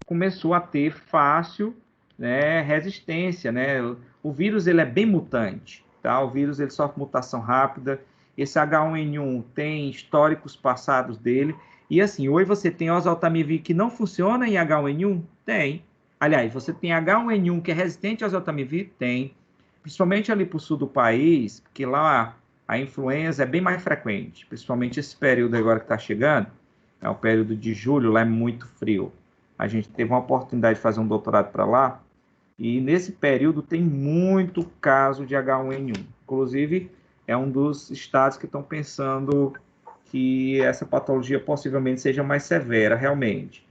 começou a ter fácil, né, resistência, né? O vírus ele é bem mutante, tá? O vírus ele sofre mutação rápida. Esse H1N1 tem históricos passados dele. E assim, hoje você tem oseltamivir que não funciona em H1N1? Tem. Aliás, você tem H1N1 que é resistente ao oseltamivir? Tem. Principalmente ali para o sul do país, porque lá a influenza é bem mais frequente. Principalmente esse período agora que está chegando, é o período de julho, lá é muito frio. A gente teve uma oportunidade de fazer um doutorado para lá, e nesse período tem muito caso de H1N1. Inclusive, é um dos estados que estão pensando que essa patologia possivelmente seja mais severa, realmente.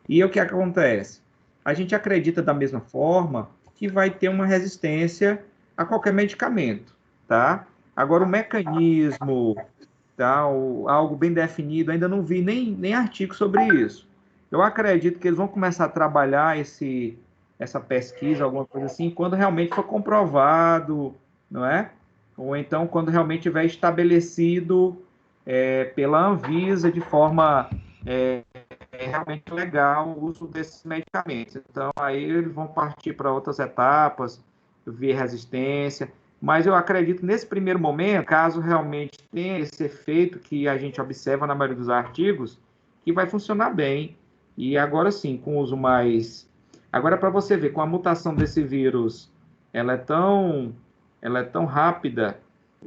E o que acontece? A gente acredita da mesma forma que vai ter uma resistência a qualquer medicamento, tá? Agora, o mecanismo, tá? Algo bem definido, ainda não vi nem artigo sobre isso. Eu acredito que eles vão começar a trabalhar essa pesquisa, alguma coisa assim, quando realmente for comprovado, não é? Ou então quando realmente tiver estabelecido pela Anvisa de forma realmente legal o uso desses medicamentos. Então, aí eles vão partir para outras etapas, ver resistência. Mas eu acredito, nesse primeiro momento, caso realmente tenha esse efeito que a gente observa na maioria dos artigos, que vai funcionar bem. E agora sim, com uso mais... Agora, para você ver, com a mutação desse vírus, ela é tão rápida.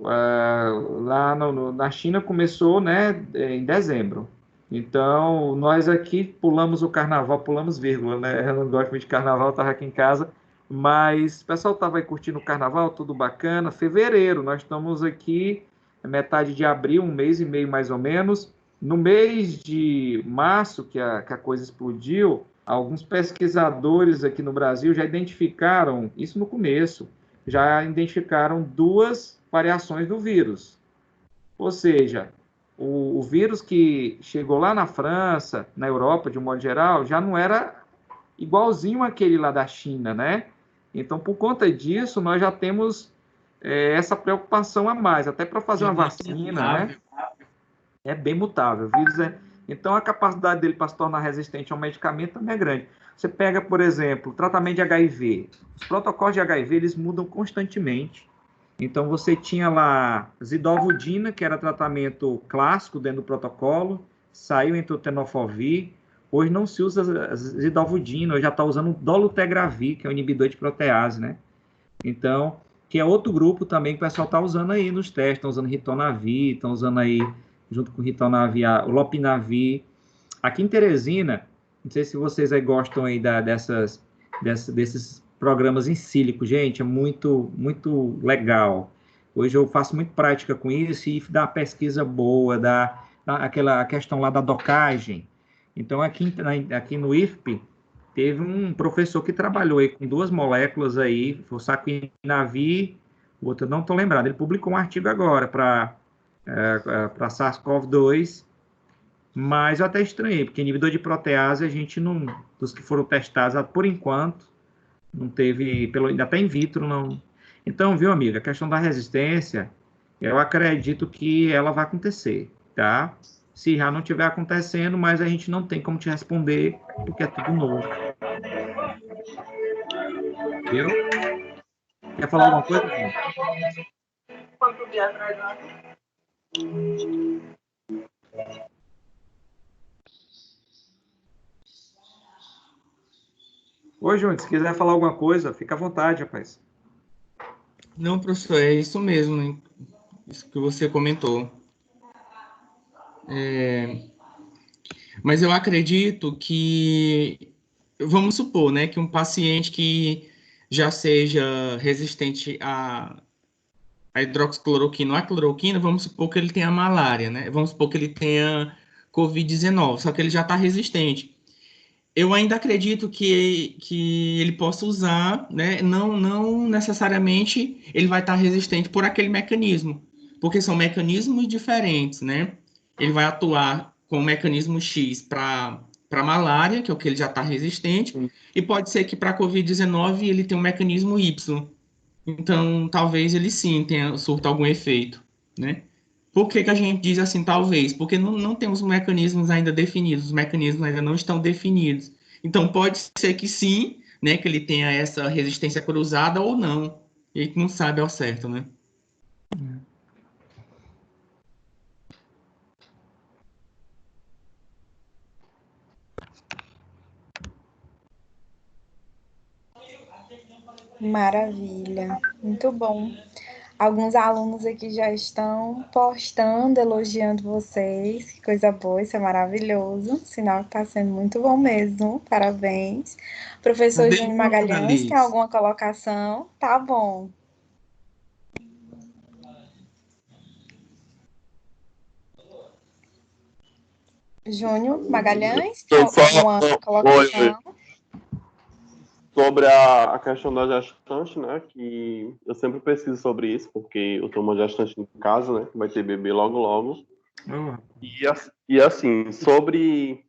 Lá na China começou, né, em dezembro. Então, nós aqui pulamos o carnaval, pulamos vírgula, né? Eu não gosto muito de carnaval, estava aqui em casa, mas o pessoal estava aí curtindo o carnaval, tudo bacana. Fevereiro, nós estamos aqui, metade de abril, um mês e meio mais ou menos. No mês de março, que a coisa explodiu, alguns pesquisadores aqui no Brasil já identificaram, isso no começo, já identificaram 2 variações do vírus. Ou seja, o vírus que chegou lá na França, na Europa, de um modo geral, já não era igualzinho àquele lá da China, né? Então, por conta disso, nós já temos essa preocupação a mais, até para fazer uma vacina, né? É bem mutável. O vírus Então, a capacidade dele para se tornar resistente ao medicamento também é grande. Você pega, por exemplo, o tratamento de HIV. Os protocolos de HIV, eles mudam constantemente. Então, você tinha lá zidovudina, que era tratamento clássico dentro do protocolo, saiu entre o tenofovir. Hoje não se usa zidovudina, hoje já está usando dolutegravir, que é um inibidor de protease, né? Então, que é outro grupo também que o pessoal está usando aí nos testes, estão usando ritonavir, estão usando aí, junto com o ritonavir, o lopinavir. Aqui em Teresina, não sei se vocês aí gostam aí desses programas em sílico, gente, é muito, muito legal. Hoje eu faço muito prática com isso e dá uma pesquisa boa, aquela questão lá da docagem. Então, aqui no IFP, teve um professor que trabalhou aí com 2 moléculas aí, o saquinavir, o outro eu não estou lembrado, ele publicou um artigo agora para SARS-CoV-2, mas eu até estranhei, porque inibidor de protease a gente não, dos que foram testados por enquanto, não teve, ainda está in vitro, não. Então, viu, amiga, a questão da resistência, eu acredito que ela vai acontecer, tá? se já não estiver acontecendo, mas a gente não tem como te responder, porque é tudo novo. Viu? Quer falar alguma coisa, gente? Oi, Júnior, se quiser falar alguma coisa, fica à vontade, rapaz. Não, professor, é isso mesmo, hein? Isso que você comentou. Mas eu acredito que, vamos supor, né, que um paciente que já seja resistente a hidroxicloroquina ou a cloroquina, vamos supor que ele tenha malária, né? Vamos supor que ele tenha Covid-19, só que ele já está resistente. Eu ainda acredito que ele possa usar, né? Não necessariamente ele vai estar resistente por aquele mecanismo, porque são mecanismos diferentes, né? Ele vai atuar com o mecanismo X para malária, que é o que ele já está resistente, e pode ser que para Covid-19 ele tenha um mecanismo Y. Então, talvez ele sim tenha surta algum efeito, né? Por que que a gente diz assim, talvez? Porque não temos mecanismos ainda definidos, os mecanismos ainda não estão definidos. Então, pode ser que sim, né, que ele tenha essa resistência cruzada ou não. E a gente não sabe ao certo, né? Maravilha, muito bom. Alguns alunos aqui já estão postando, elogiando vocês. Que coisa boa, isso é maravilhoso. Sinal que está sendo muito bom mesmo. Parabéns. Professor Cadê Júnior a Magalhães, tem Liz? alguma colocação? Tá bom. Júnior Magalhães, tem Eu só, alguma colocação? sobre a questão da gestante, né? Que eu sempre pesquiso sobre isso, porque eu tenho uma gestante em casa, né? Que vai ter bebê logo, logo. E assim, sobre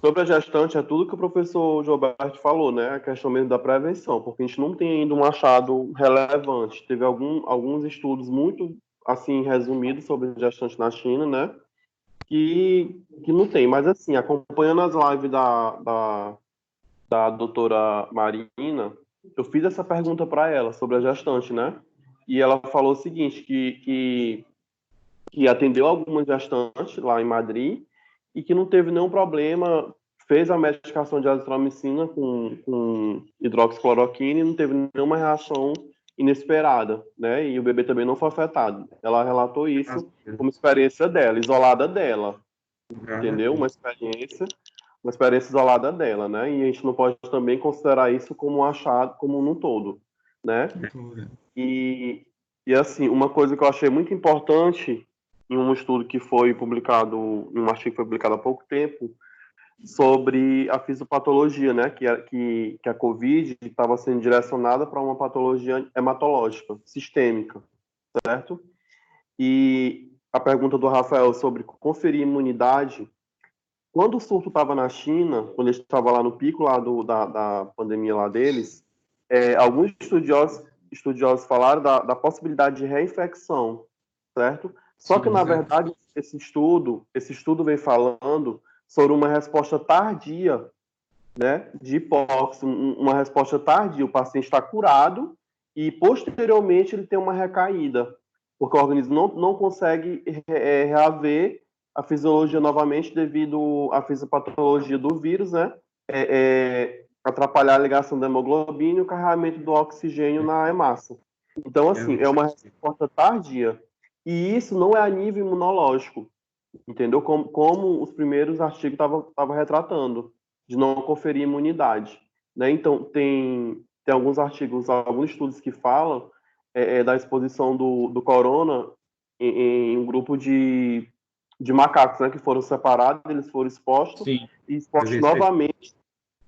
a gestante, é tudo que o professor Gilberto falou, né? A questão mesmo da prevenção, porque a gente não tem ainda um achado relevante. Teve alguns estudos muito, assim, resumidos sobre gestante na China, né? Que não tem. Mas, assim, acompanhando as lives da doutora Marina, eu fiz essa pergunta para ela sobre a gestante, né? E ela falou o seguinte, que atendeu algumas gestantes lá em Madrid e que não teve nenhum problema, fez a medicação de azitromicina com hidroxicloroquina e não teve nenhuma reação inesperada, né? E o bebê também não foi afetado. Ela relatou isso como experiência dela, isolada dela, entendeu? Uma experiência isolada dela, né? E a gente não pode também considerar isso como um achado, como um todo, né? E assim, uma coisa que eu achei muito importante em um estudo que foi publicado, em um artigo que foi publicado há pouco tempo, sobre a fisiopatologia, né? Que a COVID estava sendo direcionada para uma patologia hematológica, sistêmica, certo? E a pergunta do Rafael sobre conferir imunidade, quando o surto estava na China, quando ele estava lá no pico lá da pandemia lá deles, alguns estudiosos falaram da possibilidade de reinfecção, certo? Só que, na verdade, esse estudo vem falando sobre uma resposta tardia, né, de hipóxia, uma resposta tardia. O paciente está curado e, posteriormente, ele tem uma recaída, porque o organismo não consegue reaver a fisiologia novamente devido à fisiopatologia do vírus, né? Atrapalhar a ligação da hemoglobina e o carregamento do oxigênio na hemácia. Então, assim, é uma resposta tardia. E isso não é a nível imunológico, entendeu? Como os primeiros artigos estavam retratando, de não conferir imunidade, né? Então, tem alguns artigos, alguns estudos que falam da exposição do corona em um grupo de macacos, né, que foram separados, eles foram expostos e expostos novamente,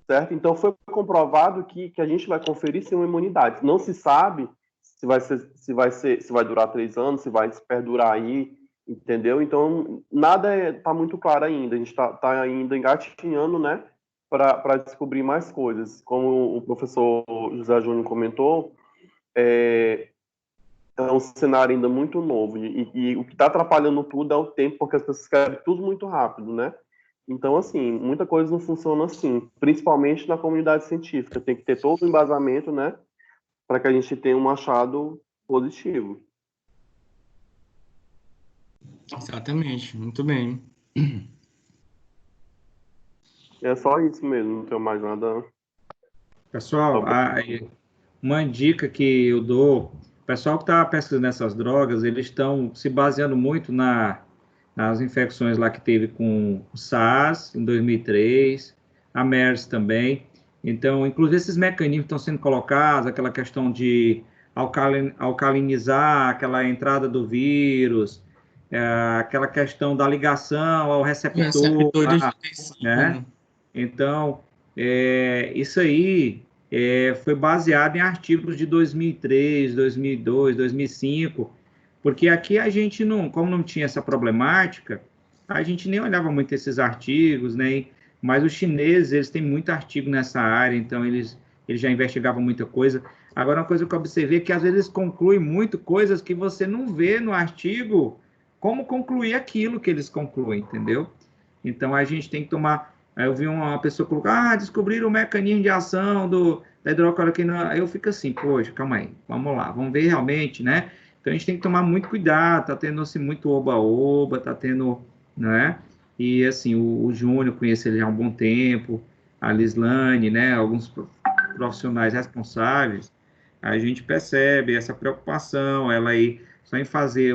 certo? Então foi comprovado que a gente vai conferir sim uma imunidade. Não se sabe se vai durar 3 anos, se vai perdurar aí, entendeu? Então nada está muito claro ainda. A gente está ainda engatinhando, né, para descobrir mais coisas. Como o professor José Júnior comentou, é um cenário ainda muito novo. E o que está atrapalhando tudo é o tempo, porque as pessoas querem tudo muito rápido, né? Então, assim, muita coisa não funciona assim, principalmente na comunidade científica. Tem que ter todo o embasamento, né? Para que a gente tenha um achado positivo. Exatamente, muito bem. É só isso mesmo, não tenho mais nada. Pessoal, uma dica que eu dou, o pessoal que está pesquisando essas drogas, eles estão se baseando muito nas infecções lá que teve com o SARS, em 2003, a MERS também. Então, inclusive, esses mecanismos estão sendo colocados, aquela questão de alcalinizar aquela entrada do vírus, aquela questão da ligação ao receptor, né? Então, isso aí foi baseado em artigos de 2003, 2002, 2005, porque aqui a gente não, como não tinha essa problemática, a gente nem olhava muito esses artigos, né? Mas os chineses, eles têm muito artigo nessa área, então eles já investigavam muita coisa. Agora, uma coisa que eu observei é que às vezes eles concluem muito coisas que você não vê no artigo como concluir aquilo que eles concluem, entendeu? Então, a gente tem que tomar... Aí eu vi uma pessoa colocar, descobriram o mecanismo de ação da hidrocloroquina. Aí eu fico assim, poxa, calma aí, vamos lá, vamos ver realmente, né? Então, a gente tem que tomar muito cuidado, tá tendo, assim, muito oba-oba, tá tendo, né? E, assim, o Júnior, conheço ele já há um bom tempo, a Lislane, né? Alguns profissionais responsáveis, a gente percebe essa preocupação, ela aí, só em fazer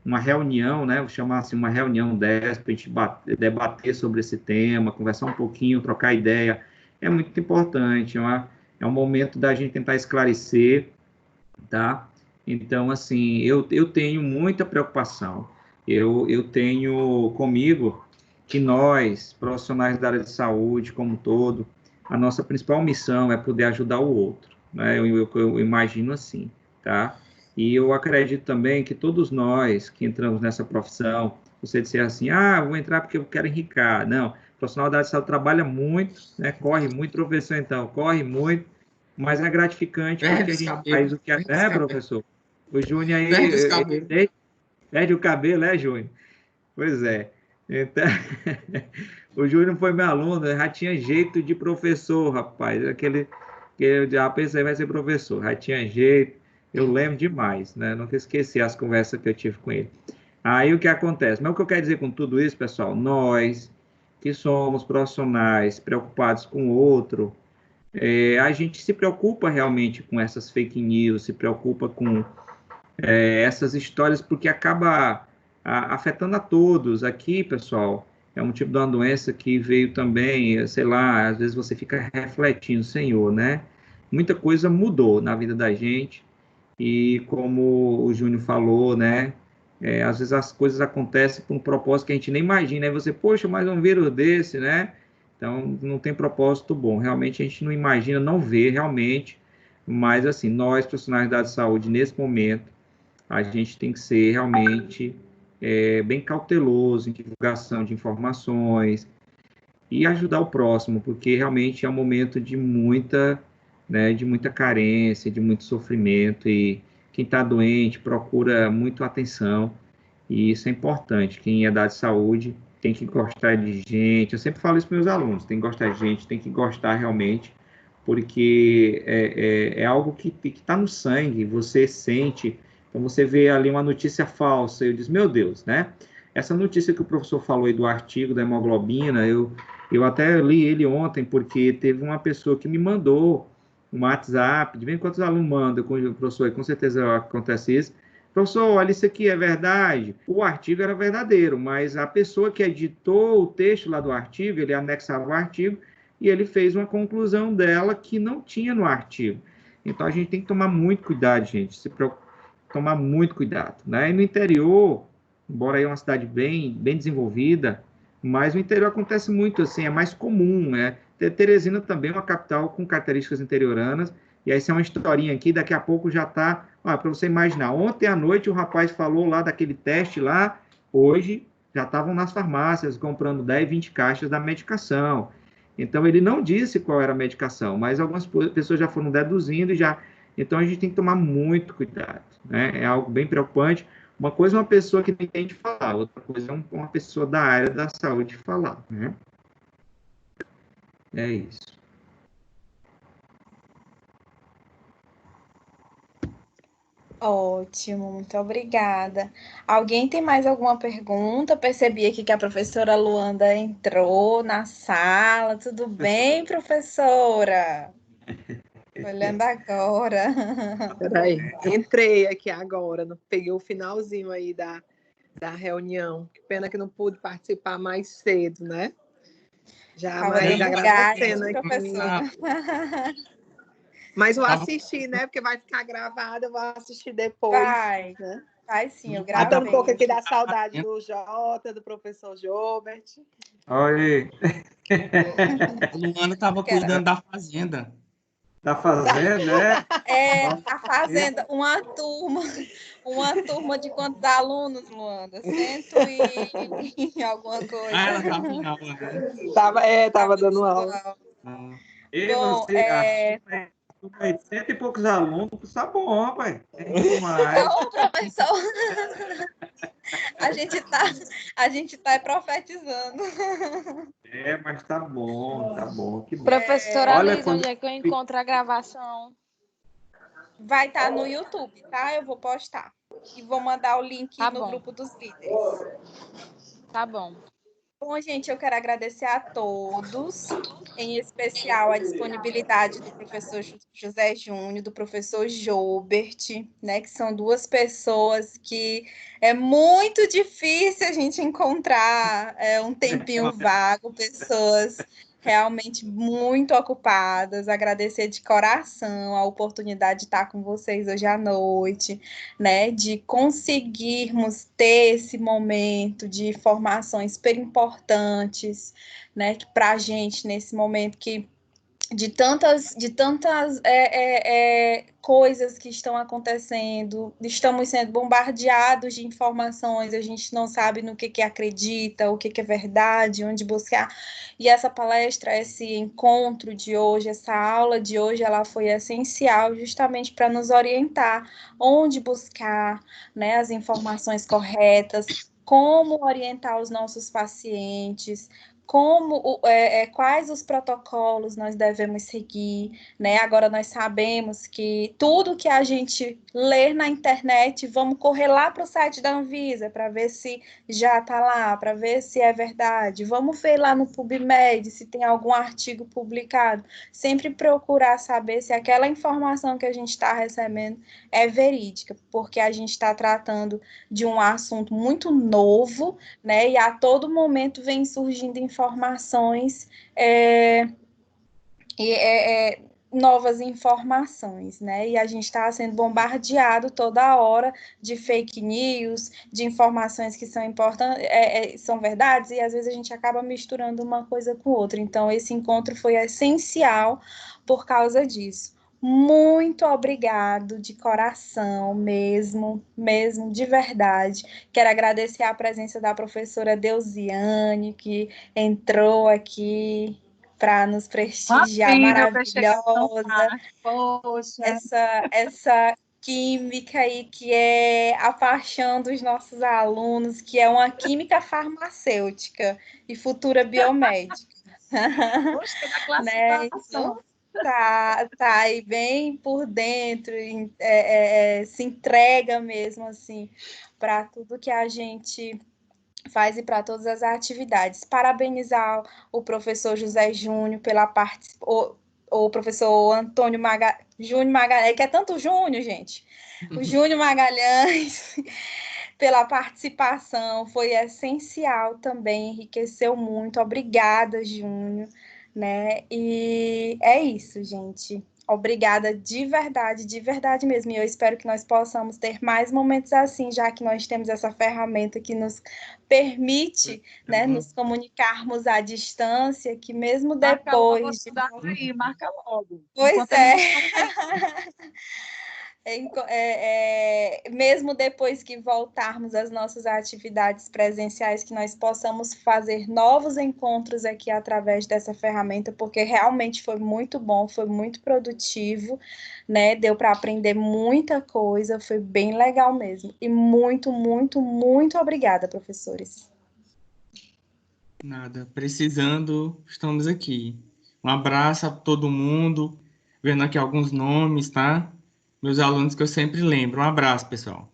uma reunião, né? Vou chamar assim, uma reunião dessa, para a gente debater sobre esse tema, conversar um pouquinho, trocar ideia, é muito importante, é um momento da gente tentar esclarecer, tá? Então, assim, eu tenho muita preocupação, eu tenho comigo que nós, profissionais da área de saúde como um todo, a nossa principal missão é poder ajudar o outro, né? Eu imagino assim, tá? E eu acredito também que todos nós que entramos nessa profissão, você disser assim, vou entrar porque eu quero enricar. Não, o profissional da área de saúde trabalha muito, né? Corre muito, professor, então, corre muito, mas é gratificante porque a gente faz o que é, professor? O Júnior aí, perde o cabelo, Júnior? Pois é. Então, o Júnior foi meu aluno, já tinha jeito de professor, rapaz. Aquele que eu já pensei vai ser professor, já tinha jeito. Eu lembro demais, né? Nunca esqueci as conversas que eu tive com ele. Aí o que acontece? Mas o que eu quero dizer com tudo isso, pessoal? Nós que somos profissionais preocupados com o outro, a gente se preocupa realmente com essas fake news, se preocupa com essas histórias, porque acaba afetando a todos. Aqui, pessoal, é um tipo de uma doença que veio também, sei lá, às vezes você fica refletindo, Senhor, né? Muita coisa mudou na vida da gente, e como o Júnior falou, né? Às vezes as coisas acontecem por um propósito que a gente nem imagina, aí você, poxa, mais um vírus desse, né? Então, não tem propósito bom. Realmente, a gente não imagina, não vê realmente, mas, assim, nós, profissionais da área de saúde, nesse momento, a gente tem que ser realmente bem cauteloso em divulgação de informações e ajudar o próximo, porque realmente é um momento de muita carência, de muito sofrimento, e quem está doente procura muito atenção, e isso é importante. Quem é da área de saúde tem que gostar de gente, eu sempre falo isso para meus alunos, tem que gostar de gente, tem que gostar realmente, porque é algo que está no sangue, você sente. Então, você vê ali uma notícia falsa, eu diz, meu Deus, né? Essa notícia que o professor falou aí do artigo da hemoglobina, eu até li ele ontem, porque teve uma pessoa que me mandou um WhatsApp, de vez em quando os alunos mandam, professor, com certeza acontece isso, professor, olha, isso aqui é verdade. O artigo era verdadeiro, mas a pessoa que editou o texto lá do artigo, ele anexava o artigo, e ele fez uma conclusão dela que não tinha no artigo. Então, a gente tem que tomar muito cuidado, gente, tomar muito cuidado, né? E no interior, embora aí é uma cidade bem desenvolvida, mas no interior acontece muito assim, é mais comum, né? Teresina também é uma capital com características interioranas, e aí isso é uma historinha aqui, daqui a pouco já está, para você imaginar, ontem à noite o rapaz falou lá daquele teste lá, hoje já estavam nas farmácias comprando 10, 20 caixas da medicação. Então ele não disse qual era a medicação, mas algumas pessoas já foram deduzindo e Então, a gente tem que tomar muito cuidado, né? É algo bem preocupante. Uma coisa é uma pessoa que não entende falar, outra coisa é uma pessoa da área da saúde falar, né? É isso. Ótimo, muito obrigada. Alguém tem mais alguma pergunta? Percebi aqui que a professora Luanda entrou na sala. Tudo bem, professora? Olhando agora. Peraí, entrei aqui agora, peguei o finalzinho aí da reunião. Que pena que não pude participar mais cedo, né? Já, Tava mas dando agradecendo gás, aqui. professora. Mas vou assistir, né? Porque vai ficar gravado, eu vou assistir depois. Vai, Né? vai sim, eu Matando um pouco gravei. aqui da saudade do Jota, do professor Jobert. Olha aí. A Luana estava cuidando da fazenda. Tá fazendo, né? A fazenda, uma turma de quantos alunos, Luanda? Cento e alguma coisa. Ah, ela estava em aula, né? Tava dando aula. E Bom, você, a 100 e poucos alunos, tá bom, rapaz. Tem demais. Ô, professor, a gente tá profetizando. Mas tá bom, que bom. Professora Olha, Liz, onde é que eu encontro a gravação? Vai estar no YouTube, tá? Eu vou postar. E vou mandar o link Tá no bom. grupo dos líderes. Tá bom. Bom, gente, eu quero agradecer a todos, em especial a disponibilidade do professor José Júnior, do professor Jobert, né, que são duas pessoas que é muito difícil a gente encontrar um tempinho vago, pessoas realmente muito ocupadas. Agradecer de coração a oportunidade de estar com vocês hoje à noite, né, de conseguirmos ter esse momento de formações super importantes, né, para a gente nesse momento que de tantas coisas que estão acontecendo, estamos sendo bombardeados de informações, a gente não sabe no que acredita, o que é verdade, onde buscar. E essa palestra, esse encontro de hoje, essa aula de hoje, ela foi essencial justamente para nos orientar onde buscar, né, as informações corretas, como orientar os nossos pacientes, quais os protocolos nós devemos seguir, né? Agora nós sabemos que tudo que a gente ler na internet, vamos correr lá para o site da Anvisa para ver se já está lá, para ver se é verdade. Vamos ver lá no PubMed se tem algum artigo publicado. Sempre procurar saber se aquela informação que a gente está recebendo é verídica, porque a gente está tratando de um assunto muito novo, né? E a todo momento vem surgindo informações novas informações, né? E a gente está sendo bombardeado toda hora de fake news, de informações que são importantes, são verdades, e às vezes a gente acaba misturando uma coisa com outra. Então, esse encontro foi essencial por causa disso. Muito obrigado de coração mesmo, de verdade. Quero agradecer a presença da professora Deusiane, que entrou aqui para nos prestigiar, maravilhosa. Poxa. Essa química aí que é a paixão dos nossos alunos, que é uma química farmacêutica e futura biomédica. Gostei da Né? classificação. Tá aí bem por dentro, se entrega mesmo assim para tudo que a gente faz e para todas as atividades. Parabenizar o professor José Júnior pela participação, o professor Antônio Júnior Magalhães, que é tanto Júnior, gente. O Júnior Magalhães pela participação, foi essencial também, enriqueceu muito. Obrigada, Júnior, né? E é isso, gente. Obrigada de verdade mesmo. E eu espero que nós possamos ter mais momentos assim, já que nós temos essa ferramenta que nos permite, né, nos comunicarmos à distância, que mesmo depois... Marca logo. Pois Enquanto é. Mesmo depois que voltarmos às nossas atividades presenciais, que nós possamos fazer novos encontros aqui através dessa ferramenta, porque realmente foi muito bom, foi muito produtivo, né? Deu para aprender muita coisa, foi bem legal mesmo. E muito, muito, muito obrigada, professores. Nada. Precisando, estamos aqui. Um abraço a todo mundo. Vendo aqui alguns nomes, tá? Meus alunos que eu sempre lembro. Um abraço, pessoal.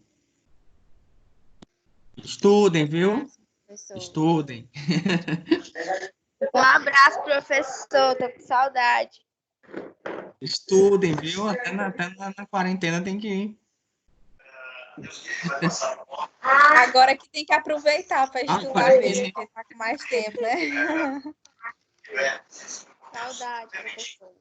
Estudem, viu? Estudem. Um abraço, professor. Tô com saudade. Estudem, viu? Até na quarentena tem que ir. Agora que tem que aproveitar para estudar mesmo, porque tá com mais tempo, né? Saudade, professor.